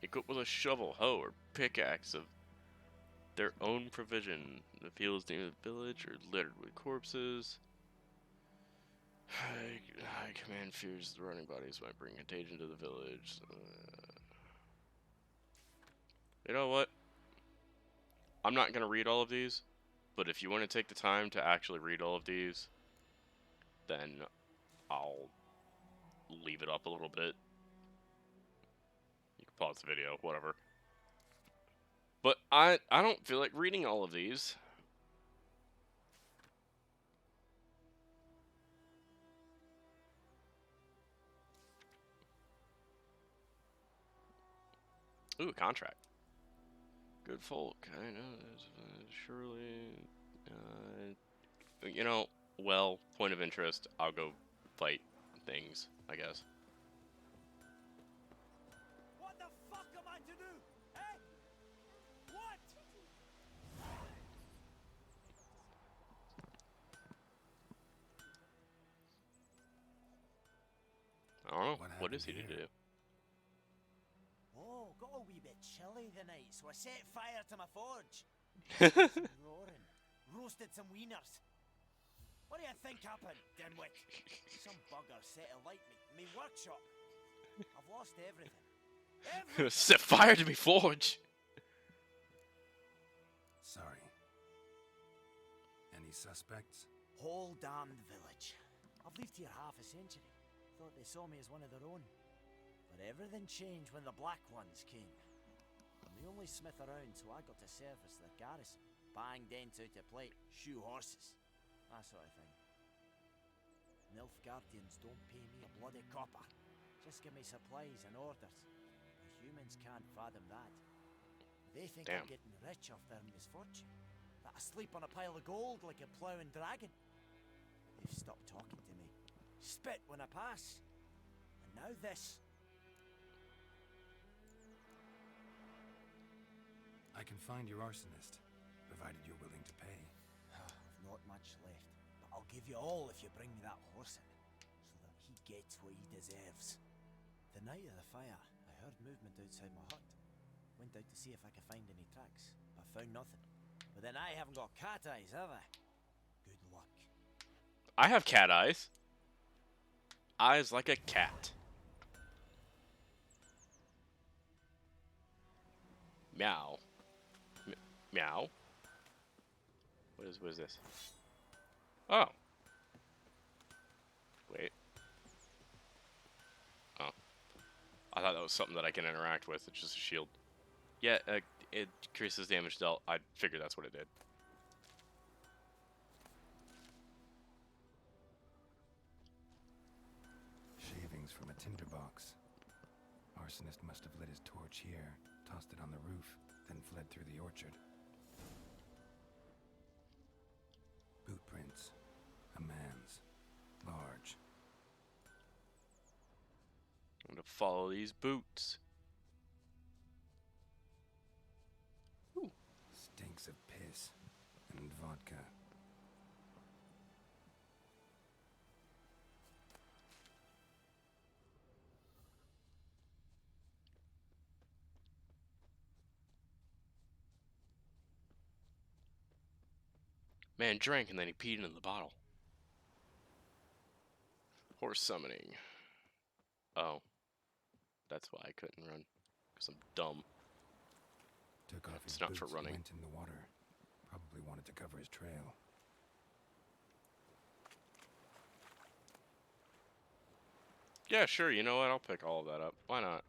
equipped with a shovel, hoe, or pickaxe of their own provision. The fields near the village are littered with corpses. High command fears the running bodies might bring contagion to the village. You know what? I'm not going to read all of these, but if you want to take the time to actually read all of these, then I'll leave it up a little bit. You can pause the video, whatever. But I don't feel like reading all of these. Ooh, a contract. Good folk, I know this. Surely, you know, well, point of interest, I'll go fight things, I guess. What the fuck am I to do? Eh? What? I don't know. What is he to do? Oh, got a wee bit chilly the night, so I set fire to my forge. Some roaring. Roasted some wieners. What do you think happened, dimwit? Some bugger set alight me workshop. I've lost everything. Set fire to me forge. Sorry. Any suspects? Whole damned village. I've lived here half a century. Thought they saw me as one of their own. But everything changed when the Black Ones came. I'm the only smith around, so I got to service their garrison. Bang dents out of plate, shoe horses. That sort of thing. Nilfgaardians don't pay me a bloody copper. Just give me supplies and orders. The humans can't fathom that. They think I'm getting rich off their misfortune. That I sleep on a pile of gold like a ploughing dragon. They've stopped talking to me. Spit when I pass. And now this. I can find your arsonist, provided you're willing to pay. I've not much left, but I'll give you all if you bring me that horse in, so that he gets what he deserves. The night of the fire, I heard movement outside my hut. Went out to see if I could find any tracks, but found nothing. But then I haven't got cat eyes, have I? Good luck. I have cat eyes. Eyes like a cat. Meow. Meow. What is this? Oh. Wait. Oh. I thought that was something that I can interact with. It's just a shield. Yeah, it increases damage dealt. I figured that's what it did. Shavings from a tinderbox. Arsonist must have lit his torch here, tossed it on the roof, then fled through the orchard. Boot prints. A man's. Large. I'm gonna follow these boots. stinks of piss and vodka. Man drank and then he peed into the bottle. Horse summoning. Oh. That's why I couldn't run. Because I'm dumb. Took off his It's not boots for and running. went in the water. Probably wanted to cover his trail. Yeah, sure, you know what? I'll pick all of that up. Why not?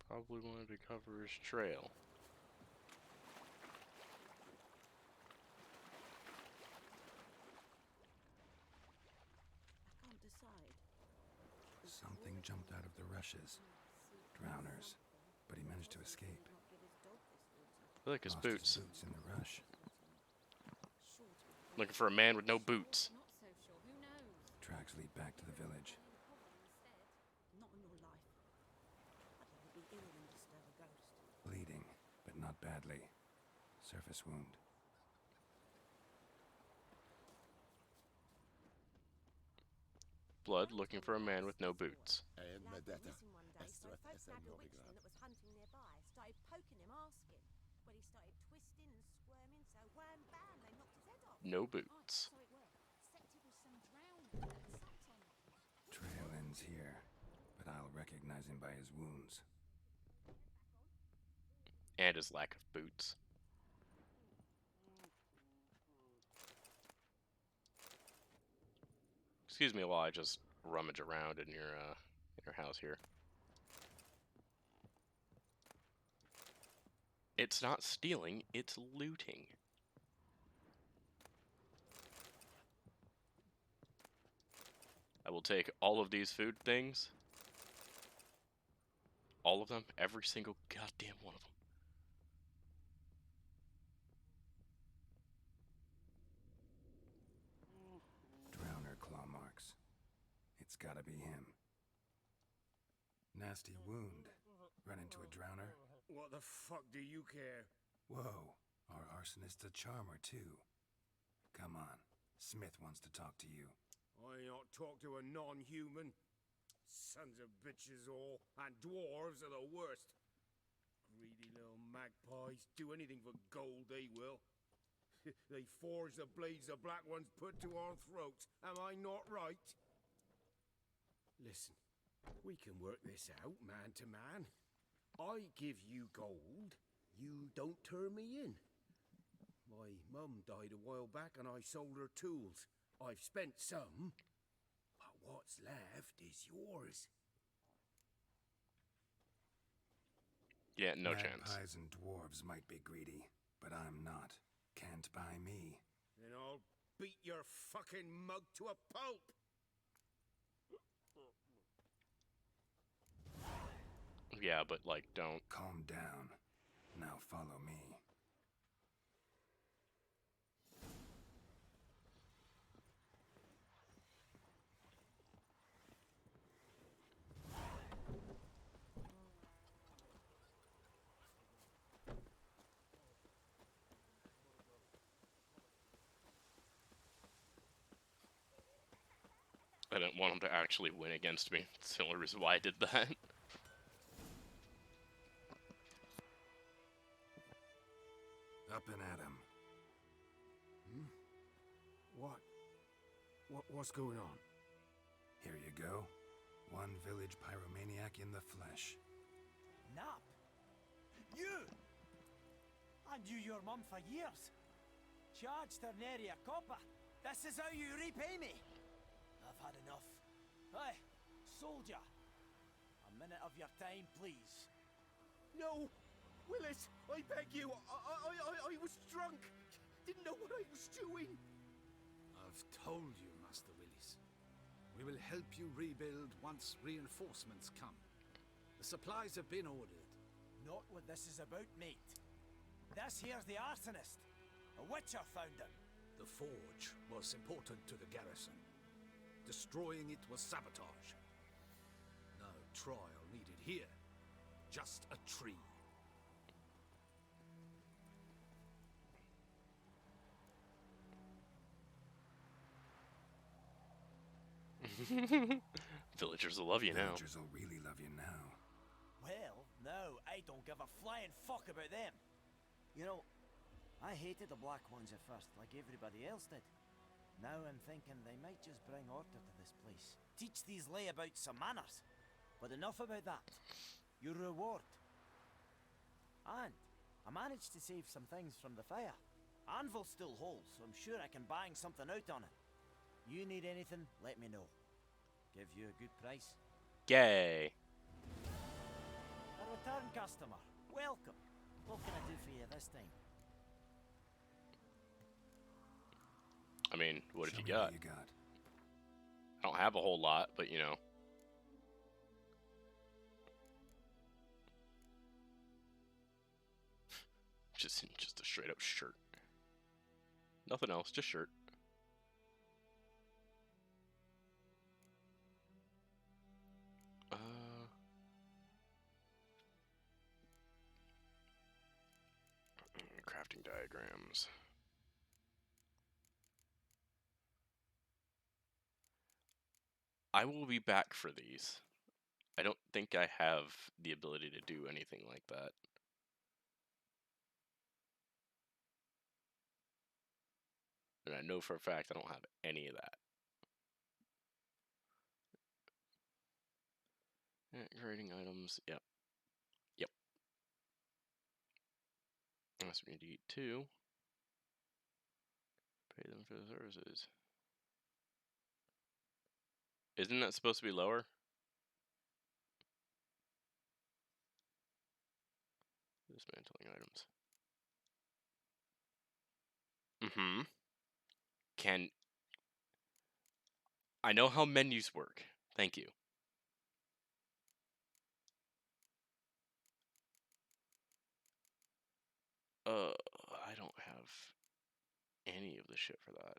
Probably wanted to cover his trail. I can't decide. Something jumped out of the rushes. Drowners. But he managed to escape. I like his Lost boots. his boots in the rush. Looking for a man with no boots. Not so sure. Who knows? Tracks lead back to the village. Not in your life. I'd rather be ill than disturb a ghost. Bleeding, but not badly. Surface wound. Blood looking for a man with no boots. Lad went missing one day, so folk back at Wixton that was hunting nearby started poking him, asking. Well, he started twisting and squirming, so wham bam, they knocked his head off. No boots. So it were. Except it was some drowning that sucked on him. Trail ends here, but I'll recognize him by his wounds. And his lack of boots. Excuse me while I just rummage around in your house here. It's not stealing, it's looting. I will take all of these food things. All of them, every single goddamn one of them. Drowner claw marks. It's gotta be him. Nasty wound. Run into a drowner? What the fuck do you care? Whoa, our arsonist's a charmer too. Come on, Smith wants to talk to you. I ain't not talk to a non-human. Sons of bitches all, and dwarves are the worst. Greedy little magpies, do anything for gold they will. They forge the blades the black ones put to our throats, am I not right? Listen, we can work this out man to man. I give you gold, you don't turn me in. My mum died a while back and I sold her tools. I've spent some, but what's left is yours. Yeah, no chance. Magpies and dwarves might be greedy, but I'm not. Can't buy me. Then I'll beat your fucking mug to a pulp. Yeah, but like, don't. Calm down. Now follow me. I didn't want him to actually win against me. That's the only reason why I did that. Up and at him. What's going on? Here you go. One village pyromaniac in the flesh. Nap? You! I knew your mum for years. Charged her nary a copper. This is how you repay me. I've had enough. Hey, soldier. A minute of your time, please. No! Willis, I beg you, I was drunk. Didn't know what I was doing. I've told you, Master Willis. We will help you rebuild once reinforcements come. The supplies have been ordered. Not what this is about, mate. This here's the arsonist. A witcher found him. The forge was important to the garrison. Destroying it was sabotage. No trial needed here. Just a tree. Villagers will love you now. Villagers will really love you now. Well, no, I don't give a flying fuck about them. You know, I hated the Black Ones at first, like everybody else did. Now I'm thinking they might just bring order to this place. Teach these layabouts some manners. But enough about that. Your reward. And I managed to save some things from the fire. Anvil still holds, so I'm sure I can bang something out on it. You need anything, let me know. Give you a good price. Yay. A return customer. Welcome. What can I do for you this time? I mean, what have Show you me got? what you got. I don't have a whole lot, but you know. Just a straight up shirt. Nothing else, just shirt. Crafting diagrams. I will be back for these. I don't think I have the ability to do anything like that. And I know for a fact I don't have any of that. Creating items, yep. Yep. That's what we need to eat too. Pay them for the services. Isn't that supposed to be lower? Dismantling items. Mm-hmm. I know how menus work. Thank you. I don't have any of the shit for that.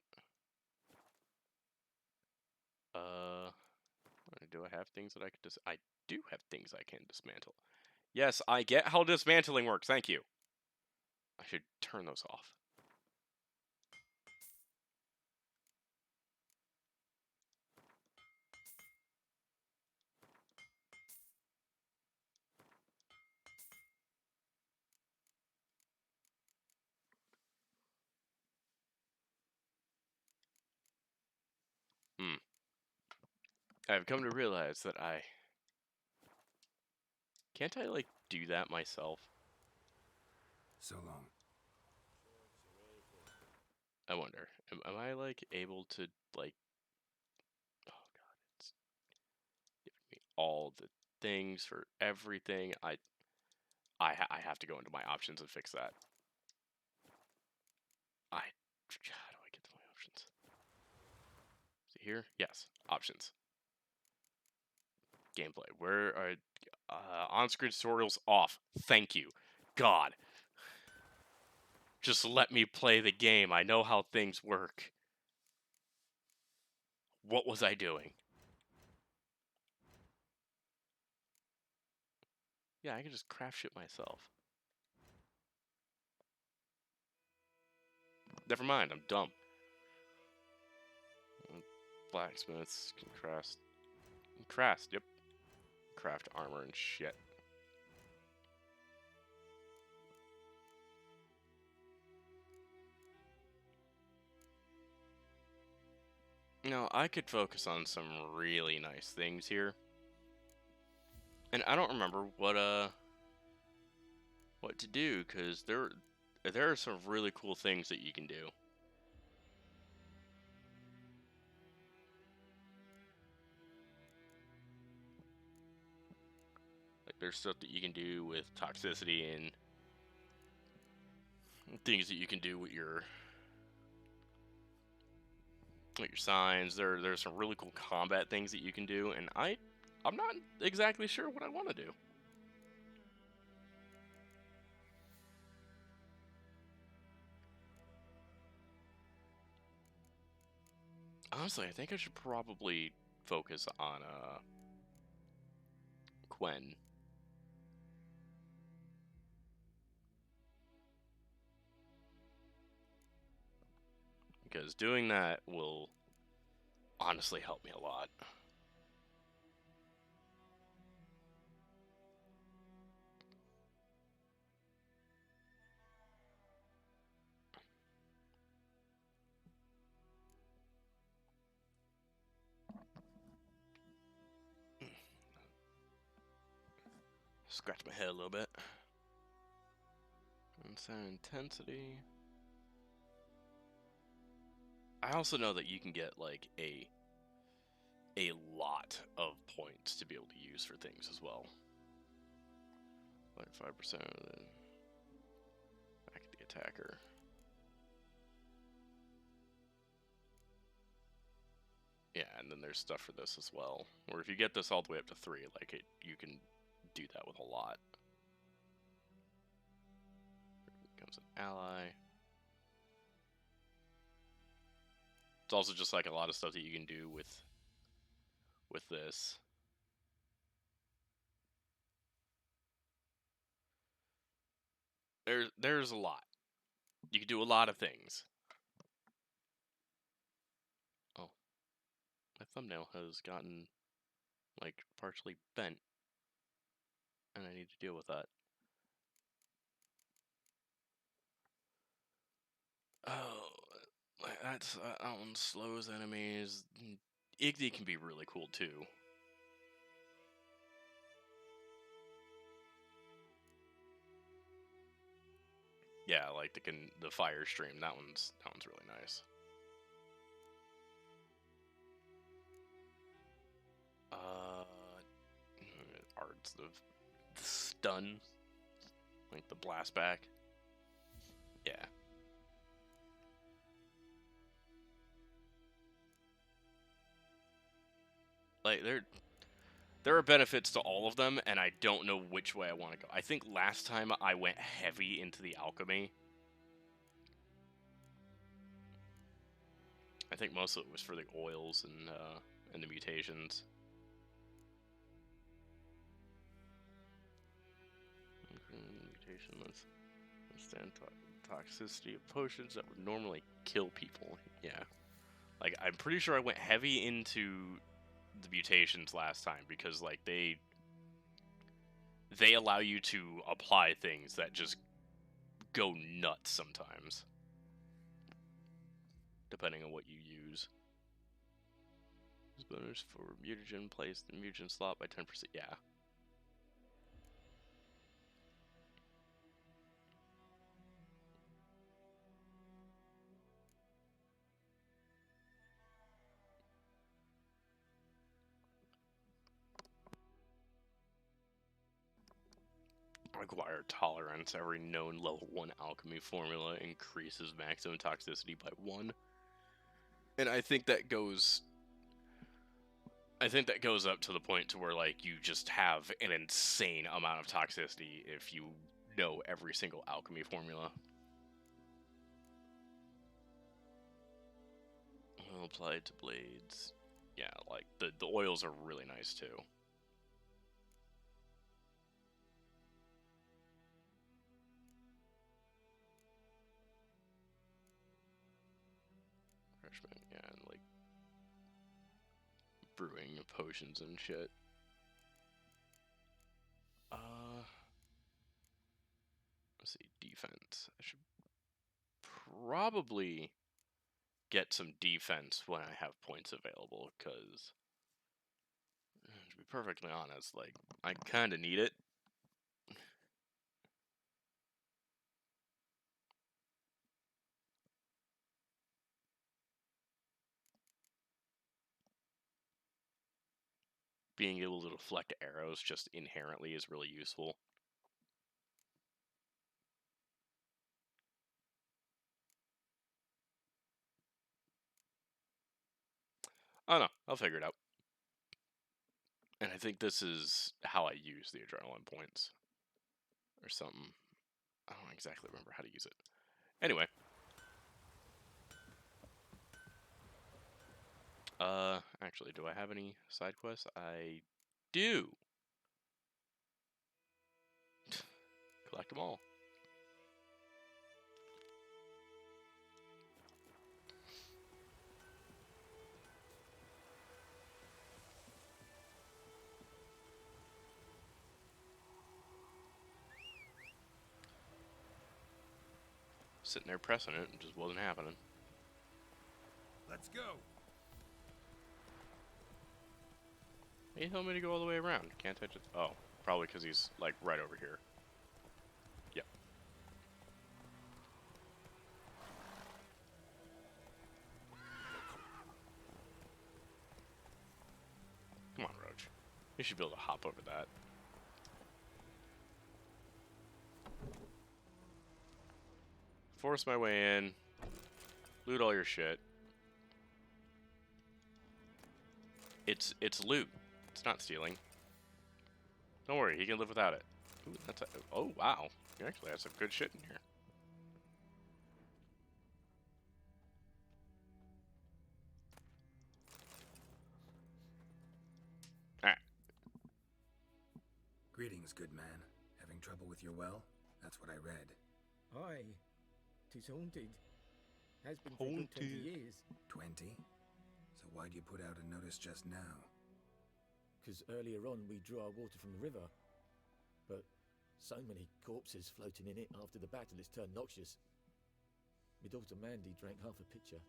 Do I have things that I could I do have things I can dismantle. Yes, I get how dismantling works. Thank you. I should turn those off. I've come to realize that can't I, like, do that myself? So long. I wonder. Am I, like, able to, like... Oh, God. It's giving me all the things for everything. I have to go into my options and fix that. How do I get to my options? Is it here? Yes. Options. Gameplay. Where are... on-screen tutorials off. Thank you. God. Just let me play the game. I know how things work. What was I doing? Yeah, I can just craft shit myself. Never mind, I'm dumb. Blacksmiths can craft, yep. Craft armor and shit. No, I could focus on some really nice things here. And I don't remember what to do, because there are some really cool things that you can do. Like, there's stuff that you can do with toxicity and things that you can do with your signs. There's some really cool combat things that you can do, and I'm not exactly sure what I want to do. Honestly, I think I should probably focus on Quen. Because doing that will honestly help me a lot. Scratch my head a little bit. Insane intensity. I also know that you can get like a lot of points to be able to use for things as well. Like 5% of the back at the attacker. Yeah, and then there's stuff for this as well. Or if you get this all the way up to 3, like you can do that with a lot. Here comes an ally. It's also just like a lot of stuff that you can do with this. There's a lot. You can do a lot of things. Oh. My thumbnail has gotten like partially bent. And I need to deal with that. Oh, that one slows enemies. Igni can be really cool too. Yeah, like the fire stream. That one's really nice. Arts the stun, like the blast back. Yeah. Like there are benefits to all of them, and I don't know which way I want to go. I think last time I went heavy into the alchemy. I think most of it was for the oils and the mutations. Mutation, let's understand toxicity of potions that would normally kill people. Yeah. Like, I'm pretty sure I went heavy into the mutations last time because, like, they allow you to apply things that just go nuts sometimes. Depending on what you use. Bonus for mutagen placed in mutagen slot by 10%. Yeah. Acquire tolerance. Every known level 1 alchemy formula increases maximum toxicity by 1. And I think that goes up to the point to where, like, you just have an insane amount of toxicity if you know every single alchemy formula. Applied to blades. Yeah, like, the oils are really nice, too. Refreshment, yeah, and, like, brewing potions and shit. Let's see, defense. I should probably get some defense when I have points available, because, to be perfectly honest, like, I kind of need it. Being able to deflect arrows just inherently is really useful. I don't know. I'll figure it out. And I think this is how I use the adrenaline points. Or something. I don't exactly remember how to use it. Anyway. Actually, do I have any side quests? I do. Collect them all. Sitting there pressing it, and just wasn't happening. Let's go. He told me to go all the way around. Can't touch it. Oh, probably because he's like right over here. Yep. Come on, Roach. You should be able to hop over that. Force my way in. Loot all your shit. It's loot. It's not stealing. Don't worry, he can live without it. Ooh, that's a, oh wow, you actually have some good shit in here. All right. Greetings, good man. Having trouble with your well? That's what I read. Aye, 'tis haunted. Has been for a good 20 years. 20? So why'd you put out a notice just now? Because earlier on we drew our water from the river. But so many corpses floating in it after the battle it's turned noxious. My daughter Mandy drank half a pitcher.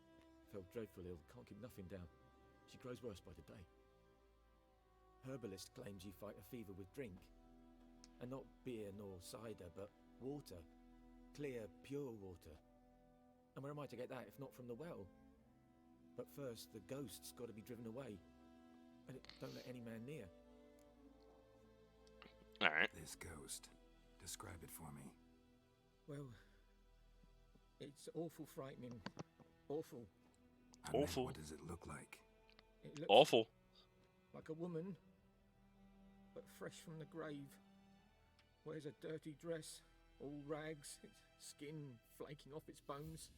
Felt dreadful ill, can't keep nothing down. She grows worse by the day. Herbalist claims you fight a fever with drink. And not beer nor cider, but water. Clear, pure water. And where am I to get that if not from the well? But first, the ghost's got to be driven away. And it don't let any man near. Alright. This ghost. Describe it for me. Well, it's awful frightening. Awful. Awful. What does it look like? It looks awful. Like a woman, but fresh from the grave. Wears a dirty dress, all rags, its skin flaking off its bones,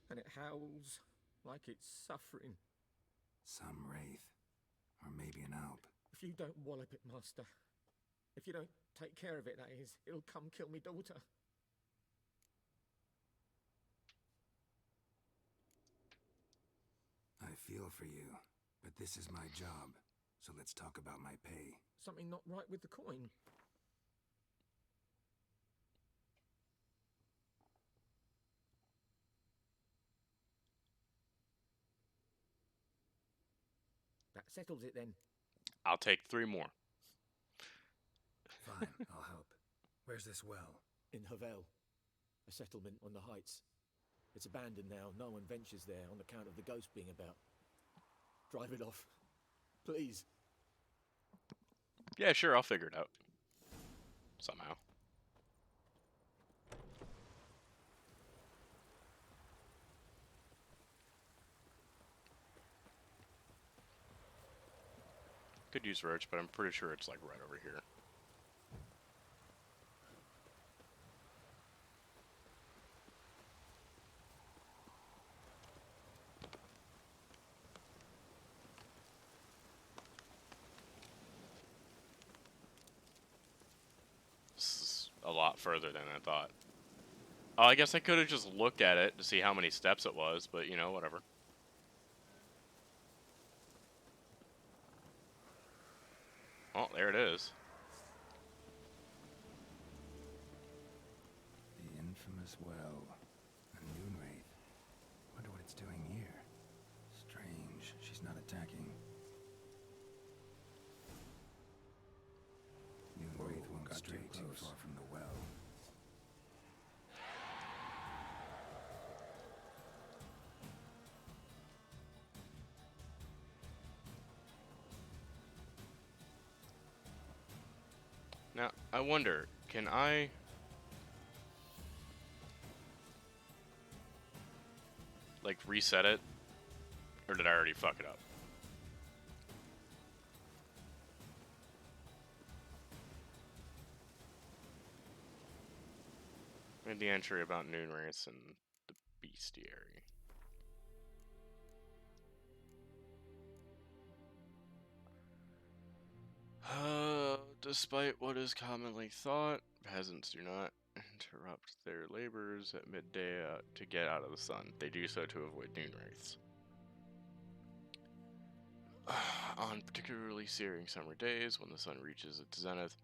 and it howls like it's suffering. Some wraith. Or maybe an alp. If you don't wallop it, Master, if you don't take care of it, that is, it'll come kill me daughter. I feel for you, but this is my job, so let's talk about my pay. Something not right with the coin. That settles it then. I'll take 3 more. Fine, I'll help. Where's this well? In Havel, a settlement on the heights. It's abandoned now, no one ventures there on account of the ghost being about. Drive it off. Please. Yeah, sure, I'll figure it out. Somehow. Could use Roach, but I'm pretty sure it's like right over here. This is a lot further than I thought. Oh, I guess I could have just looked at it to see how many steps it was, but you know, whatever. Oh, there it is. The infamous well. A noon wraith. Wonder what it's doing here. Strange, she's not attacking. Noon wraith won't stray too far from the well. Now, I wonder, can I... like, reset it? Or did I already fuck it up? Made the entry about noon wraiths and the bestiary. Despite what is commonly thought, peasants do not interrupt their labors at midday to get out of the sun. They do so to avoid noon wraiths. On particularly searing summer days, when the sun reaches its zenith,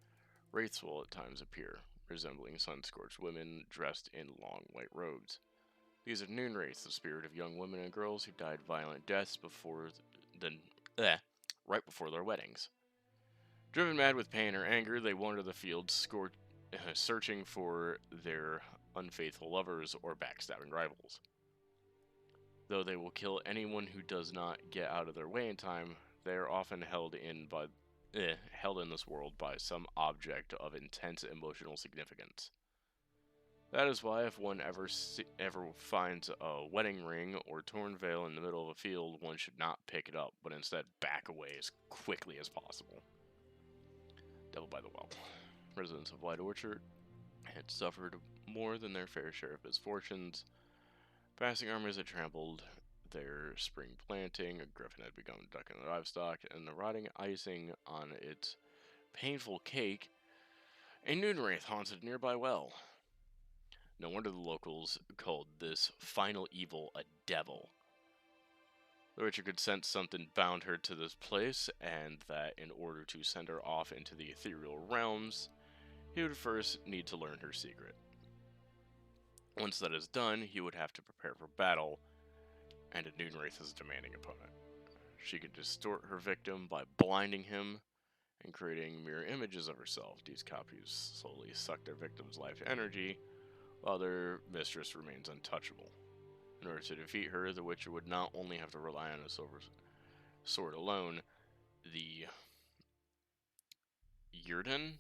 wraiths will at times appear, resembling sun-scorched women dressed in long white robes. These are noon wraiths, the spirit of young women and girls who died violent deaths right before their weddings. Driven mad with pain or anger, they wander the fields, searching for their unfaithful lovers or backstabbing rivals. Though they will kill anyone who does not get out of their way in time, they are often held in this world by some object of intense emotional significance. That is why if one ever finds a wedding ring or torn veil in the middle of a field, one should not pick it up, but instead back away as quickly as possible. Devil by the Well. Residents of White Orchard had suffered more than their fair share of misfortunes. Passing armies had trampled their spring planting, a griffin had begun ducking the livestock, and the rotting icing on its painful cake, a noon wraith haunted a nearby well. No wonder the locals called this final evil a devil. The Witcher could sense something bound her to this place, and that in order to send her off into the ethereal realms, he would first need to learn her secret. Once that is done, he would have to prepare for battle, and a noon wraith is a demanding opponent. She could distort her victim by blinding him and creating mirror images of herself. These copies slowly suck their victim's life energy, while their mistress remains untouchable. In order to defeat her, the Witcher would not only have to rely on a silver sword alone, the Yarden?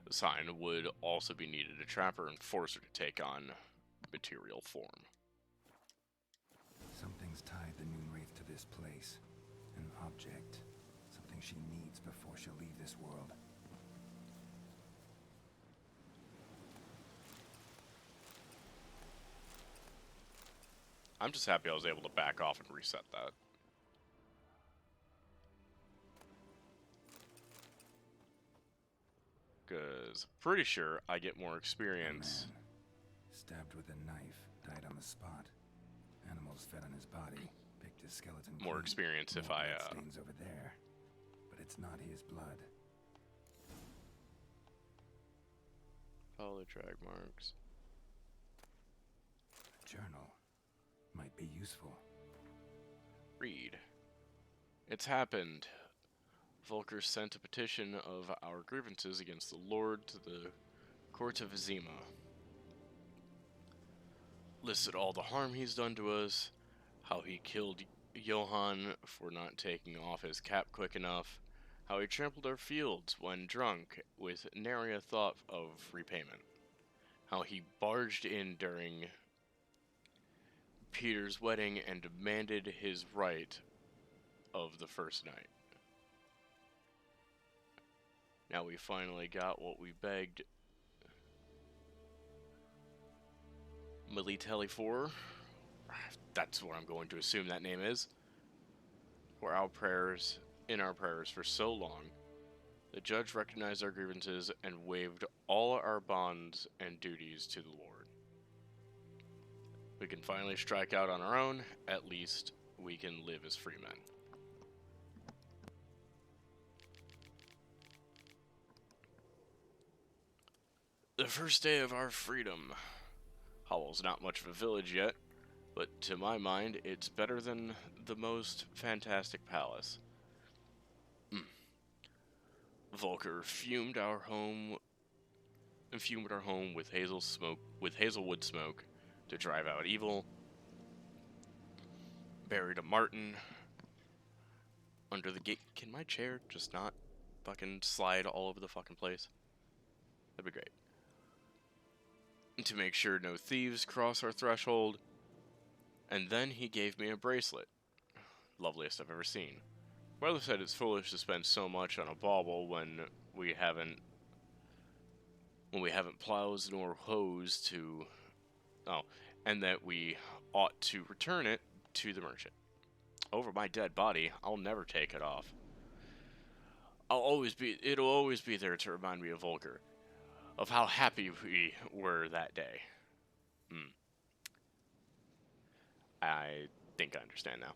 The sign would also be needed to trap her and force her to take on material form. Something's tied the Noon Wraith to this place. An object. Something she needs before she'll leave this world. I'm just happy I was able to back off and reset that. Because pretty sure I get more experience. Stabbed with a knife, died on the spot. Animals fed on his body, picked his skeleton More clean. experience if More I blood stains over there, but it's not his blood. Follow the track marks. A journal might be useful. Read. It's happened. Volker sent a petition of our grievances against the Lord to the court of Zima. Listed all the harm he's done to us, how he killed Johann for not taking off his cap quick enough, how he trampled our fields when drunk with nary a thought of repayment, how he barged in during Peter's wedding and demanded his right of the first night. Now we finally got what we begged Militelli for. That's what I'm going to assume that name is. For our prayers, in our prayers for so long, the judge recognized our grievances and waived all our bonds and duties to the Lord. We can finally strike out on our own. At least we can live as free men. The first day of our freedom. Howell's not much of a village yet, but to my mind, it's better than the most fantastic palace. Volker fumed our home with hazelwood smoke to drive out evil. Buried a marten under the gate. Can my chair just not fucking slide all over the fucking place? That'd be great. To make sure no thieves cross our threshold. And then he gave me a bracelet. Loveliest I've ever seen. Mother said it's foolish to spend so much on a bauble when we haven't plows nor hoes to... Oh, and that we ought to return it to the merchant. over my dead body, I'll never take it off. It'll always be there to remind me of Volker, of how happy we were that day. I think I understand now.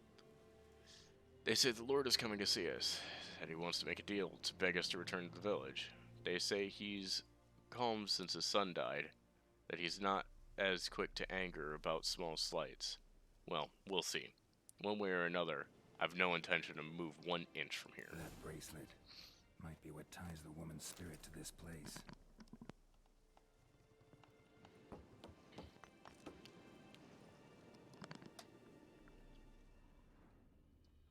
They say the Lord is coming to see us, and he wants to make a deal to beg us to return to the village. They say he's calm since his son died, that he's not as quick to anger about small slights. Well, we'll see. One way or another, I've no intention to move 1 inch from here. That bracelet might be what ties the woman's spirit to this place.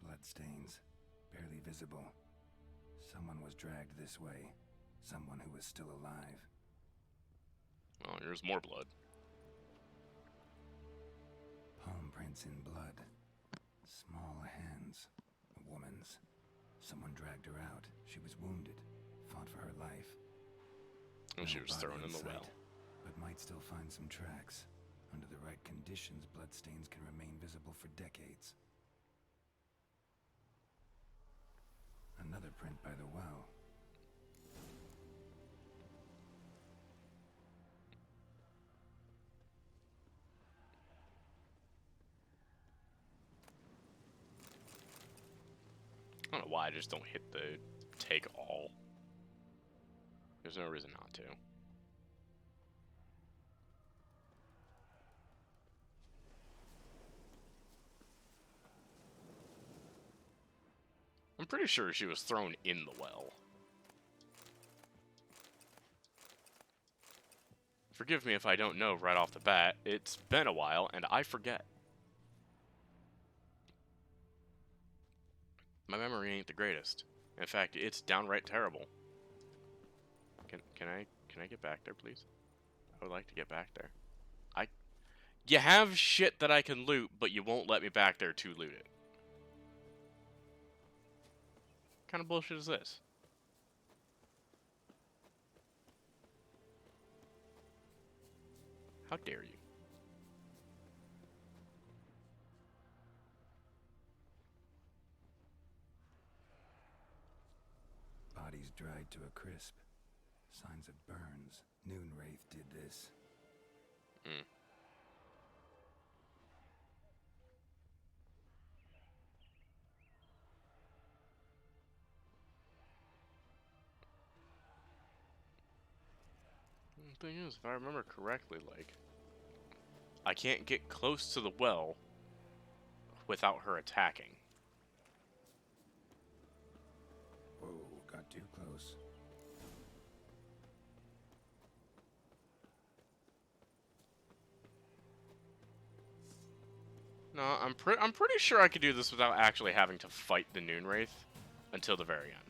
Bloodstains, barely visible. Someone was dragged this way. Someone who was still alive. Oh, here's more blood. Palm prints in blood. Small hands. A woman's. Someone dragged her out. She was wounded. Fought for her life. And she was thrown in the well. But might still find some tracks. Under the right conditions, bloodstains can remain visible for decades. Another print by the well. I don't know why I just don't hit the take all. There's no reason not to. I'm pretty sure she was thrown in the well. Forgive me if I don't know right off the bat. It's been a while, and I forget. My memory ain't the greatest. In fact, it's downright terrible. Can I get back there, please? I would like to get back there. You have shit that I can loot, but you won't let me back there to loot it. What kind of bullshit is this? How dare you? Bodies dried to a crisp. Signs of burns. Noonwraith did this. The thing is, if I remember correctly, like, I can't get close to the well without her attacking. Whoa, got too close. No, I'm pretty sure I could do this without actually having to fight the Noonwraith until the very end.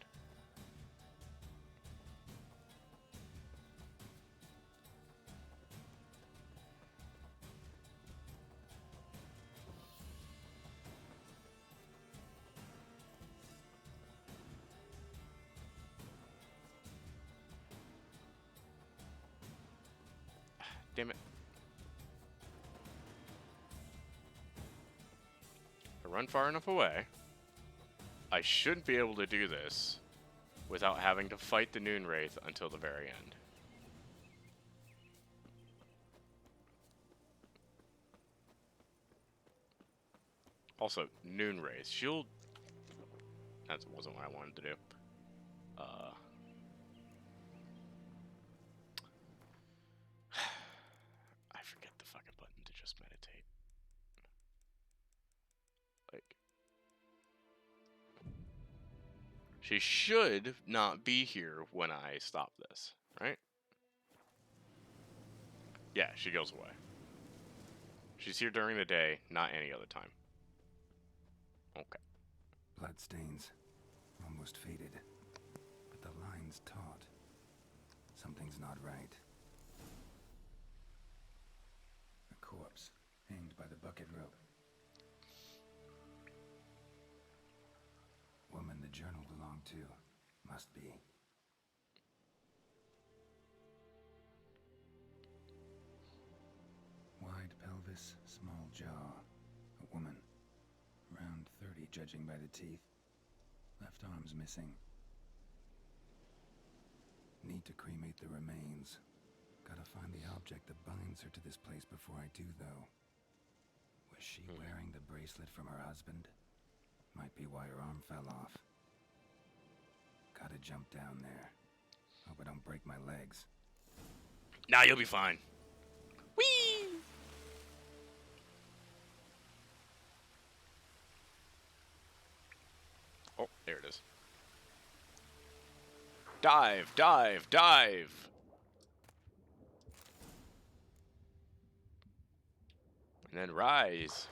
Damn it. If I run far enough away, I should be able to do this without having to fight the Noonwraith until the very end. Also, Noonwraith, she'll... That wasn't what I wanted to do. I forget the fucking button to just meditate. Like... She should not be here when I stop this, right? Yeah, she goes away. She's here during the day, not any other time. Okay. Bloodstains. Almost faded. But the line's taut. Something's not right. A corpse, hanged by the bucket rope. Woman the journal belonged to. Must be. Wide pelvis, small jaw. A woman. Around 30, judging by the teeth. Left arm's missing. Need to cremate the remains. Gotta find the object that binds her to this place before I do, though. Was she wearing the bracelet from her husband? Might be why her arm fell off. Gotta jump down there. Hope I don't break my legs. Nah, you'll be fine. Whee! Oh, there it is. Dive, dive, dive! And then rise.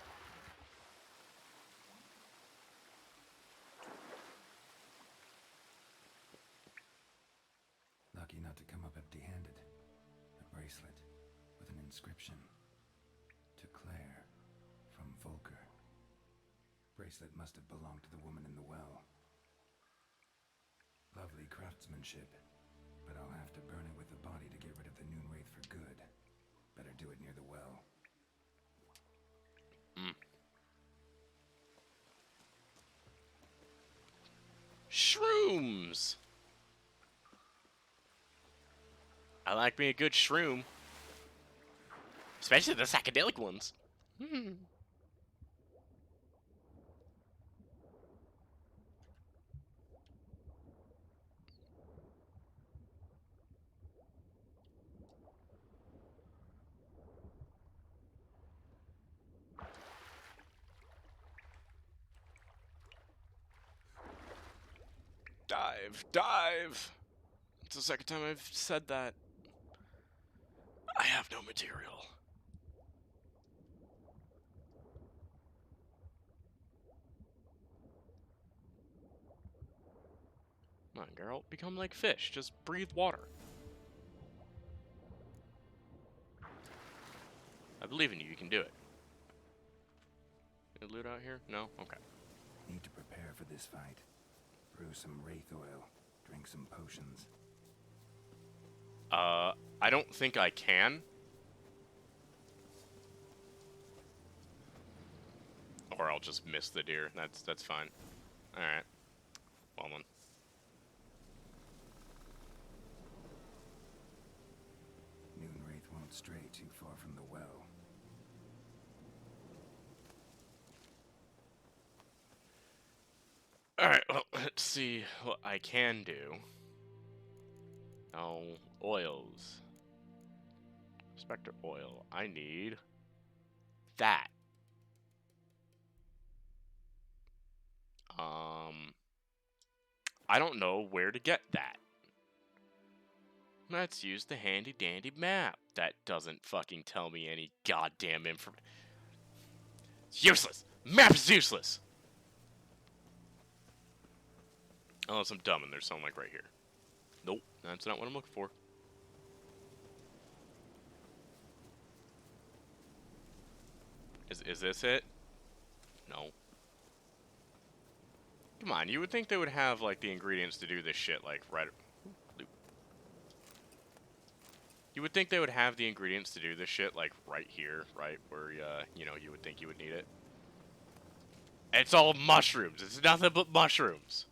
Lucky not to come up empty-handed. A bracelet with an inscription. To Claire, from Volker. Bracelet must have belonged to the woman in the well. Lovely craftsmanship, but I'll have to burn it with the body to get rid of the Noon Wraith for good. Better do it near the well. Shrooms! I like me a good shroom. Especially the psychedelic ones. Dive, dive! It's the second time I've said that. I have no material. Come on, girl. Become like fish. Just breathe water. I believe in you. You can do it. Any loot out here? No? Okay. Need to prepare for this fight. Brew some wraith oil. Drink some potions. I don't think I can. Or I'll just miss the deer. That's fine. Alright. Well then. Noon Wraith won't stray too far from the well. Alright, well, let's see what I can do. Oh, oils. Spectre oil. I need that. I don't know where to get that. Let's use the handy dandy map. That doesn't fucking tell me any goddamn information. It's useless. Map is useless. Unless I'm dumb and there's something like right here. Nope, that's not what I'm looking for. Is this it? No. Come on, you would think they would have, like, the ingredients to do this shit, like, right... You would think they would have the ingredients to do this shit, like, right here, right? Where, you know, you would think you would need it. It's all mushrooms. It's nothing but mushrooms.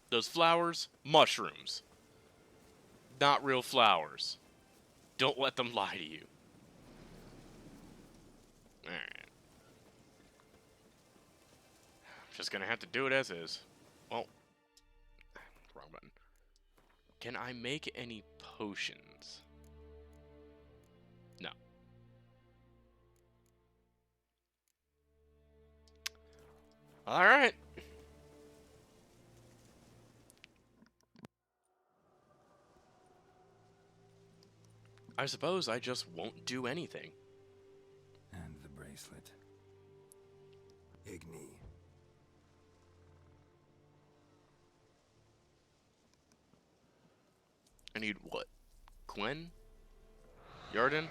Those flowers, mushrooms. Not real flowers. Don't let them lie to you. Alright. Just gonna have to do it as is. Well, wrong button. Can I make any potions? No. Alright. I suppose I just won't do anything. And the bracelet. Igni. I need what? Gwen? Yarden?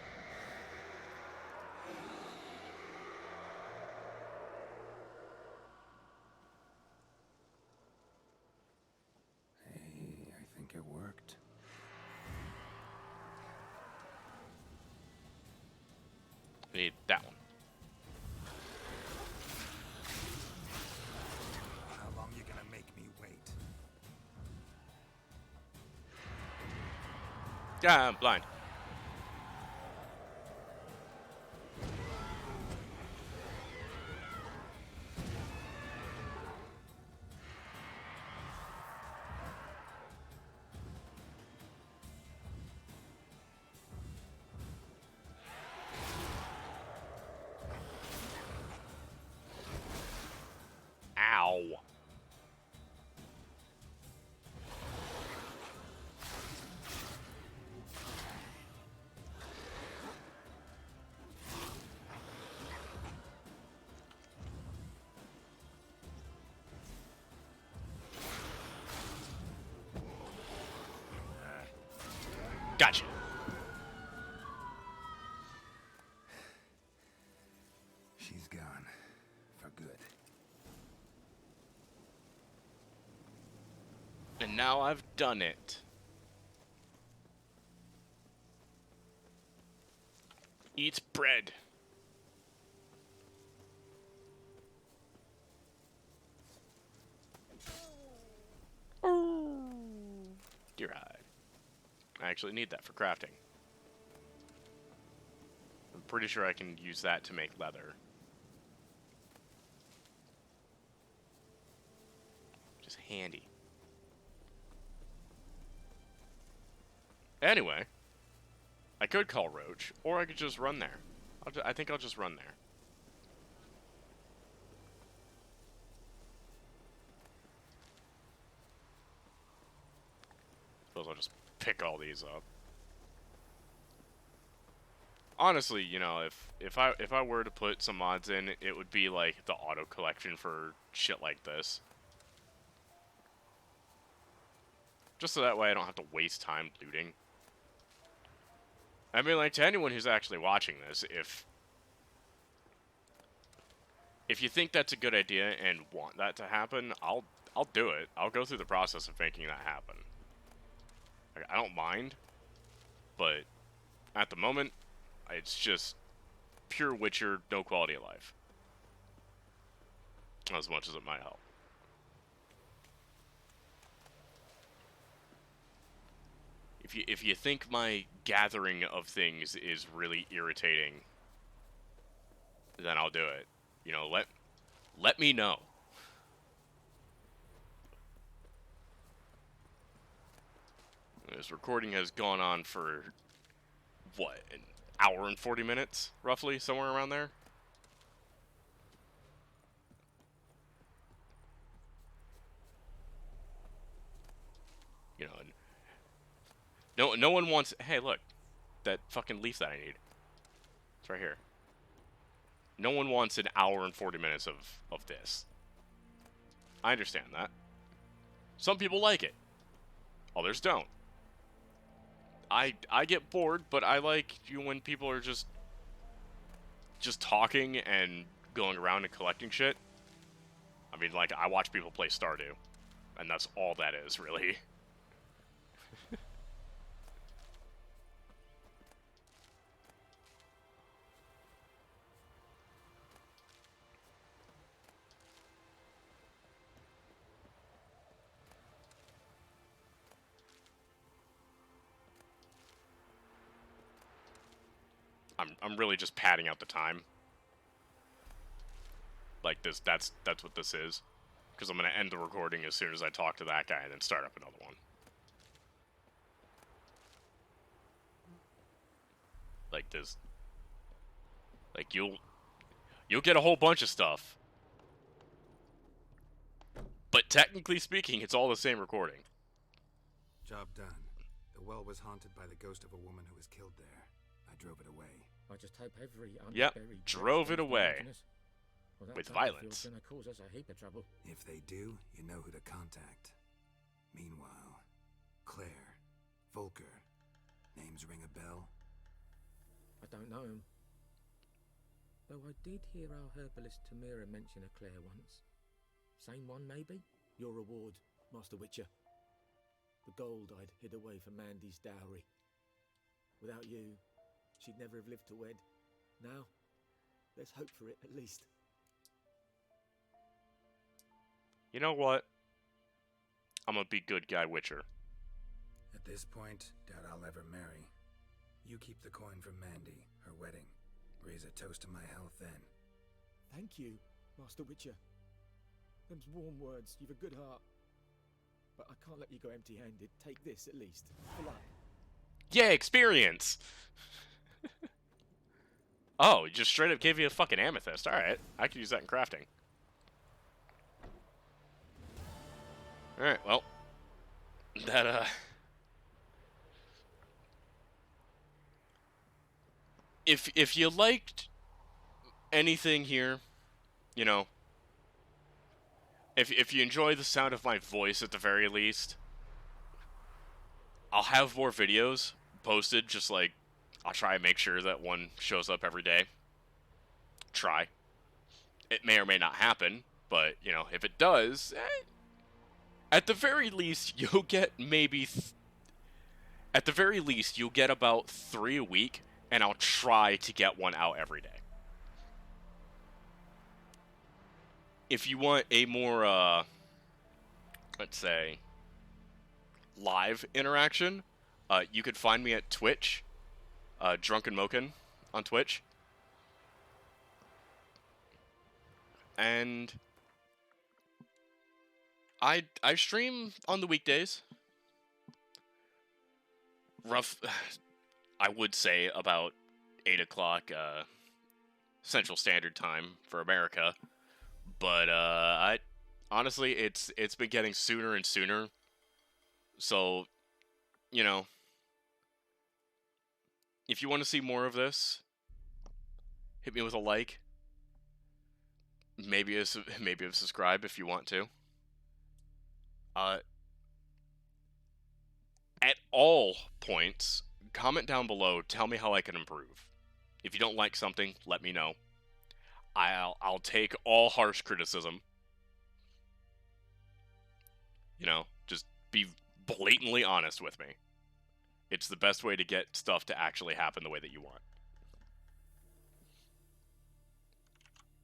Hey, I think it worked. We need that one. How long you gonna make me wait? Yeah, I'm blind. Ow. Gotcha. She's gone. For good. And now I've done it. Eat bread. Deer hide. I actually need that for crafting. I'm pretty sure I can use that to make leather. Just handy. Anyway, I could call Roach, or I could just run there. I think I'll just run there. Suppose I'll just pick all these up. Honestly, you know, if I were to put some mods in, it would be like the auto collection for shit like this. Just so that way I don't have to waste time looting. I mean, like, to anyone who's actually watching this, if you think that's a good idea and want that to happen, I'll do it. I'll go through the process of making that happen. Like, I don't mind, but at the moment, it's just pure Witcher, no quality of life. As much as it might help. If you think my gathering of things is really irritating, then I'll do it. You know, let me know. This recording has gone on for what, an hour and 40 minutes, roughly, somewhere around there. You know, and no one wants. Hey, look, that fucking leaf that I need. It's right here. No one wants an hour and 40 minutes of this. I understand that. Some people like it. Others don't. I get bored, but I like you when people are just talking and going around and collecting shit. I mean, like, I watch people play Stardew, and that's all that is, really. I'm really just padding out the time. Like this, that's what this is. Because I'm gonna end the recording as soon as I talk to that guy and then start up another one. Like this. Like you'll get a whole bunch of stuff. But technically speaking, it's all the same recording. Job done. The well was haunted by the ghost of a woman who was killed there. I drove it away. I just hope every Yep, unburied drove it gets away. well, With that violence. Gonna cause us a heap of trouble. If they do, you know who to contact. Meanwhile, Claire, Volker, names ring a bell? I don't know him. Though I did hear our herbalist Tamira mention a Claire once. Same one, maybe? Your reward, Master Witcher. The gold I'd hid away for Mandy's dowry. Without you, she'd never have lived to wed. Now, There's hope for it, at least. You know what? I'm gonna be good guy Witcher. At this point, doubt I'll ever marry. You keep the coin from Mandy, her wedding. Raise a toast to my health then. Thank you, Master Witcher. Them's warm words. You've a good heart. But I can't let you go empty-handed. Take this, at least. For luck. Yeah, experience! Oh, just straight up gave you a fucking amethyst. Alright, I could use that in crafting. Alright, well. That, If you liked anything here, you know, if you enjoy the sound of my voice at the very least, I'll have more videos posted, just like, I'll try and make sure that one shows up every day. Try. It may or may not happen, but, you know, if it does, at the very least, you'll get maybe... at the very least, you'll get about 3 a week, and I'll try to get one out every day. If you want a more, let's say, live interaction, you could find me at Twitch, Drunken Moken on Twitch. And I stream on the weekdays. I would say about 8 o'clock Central Standard Time for America. But honestly, it's been getting sooner and sooner. So, you know, if you want to see more of this, hit me with a like. Maybe a subscribe if you want to. At all points, comment down below. Tell me how I can improve. If you don't like something, let me know. I'll take all harsh criticism. You know, just be blatantly honest with me. It's the best way to get stuff to actually happen the way that you want.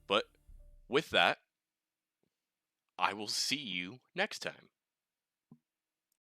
But with that, I will see you next time.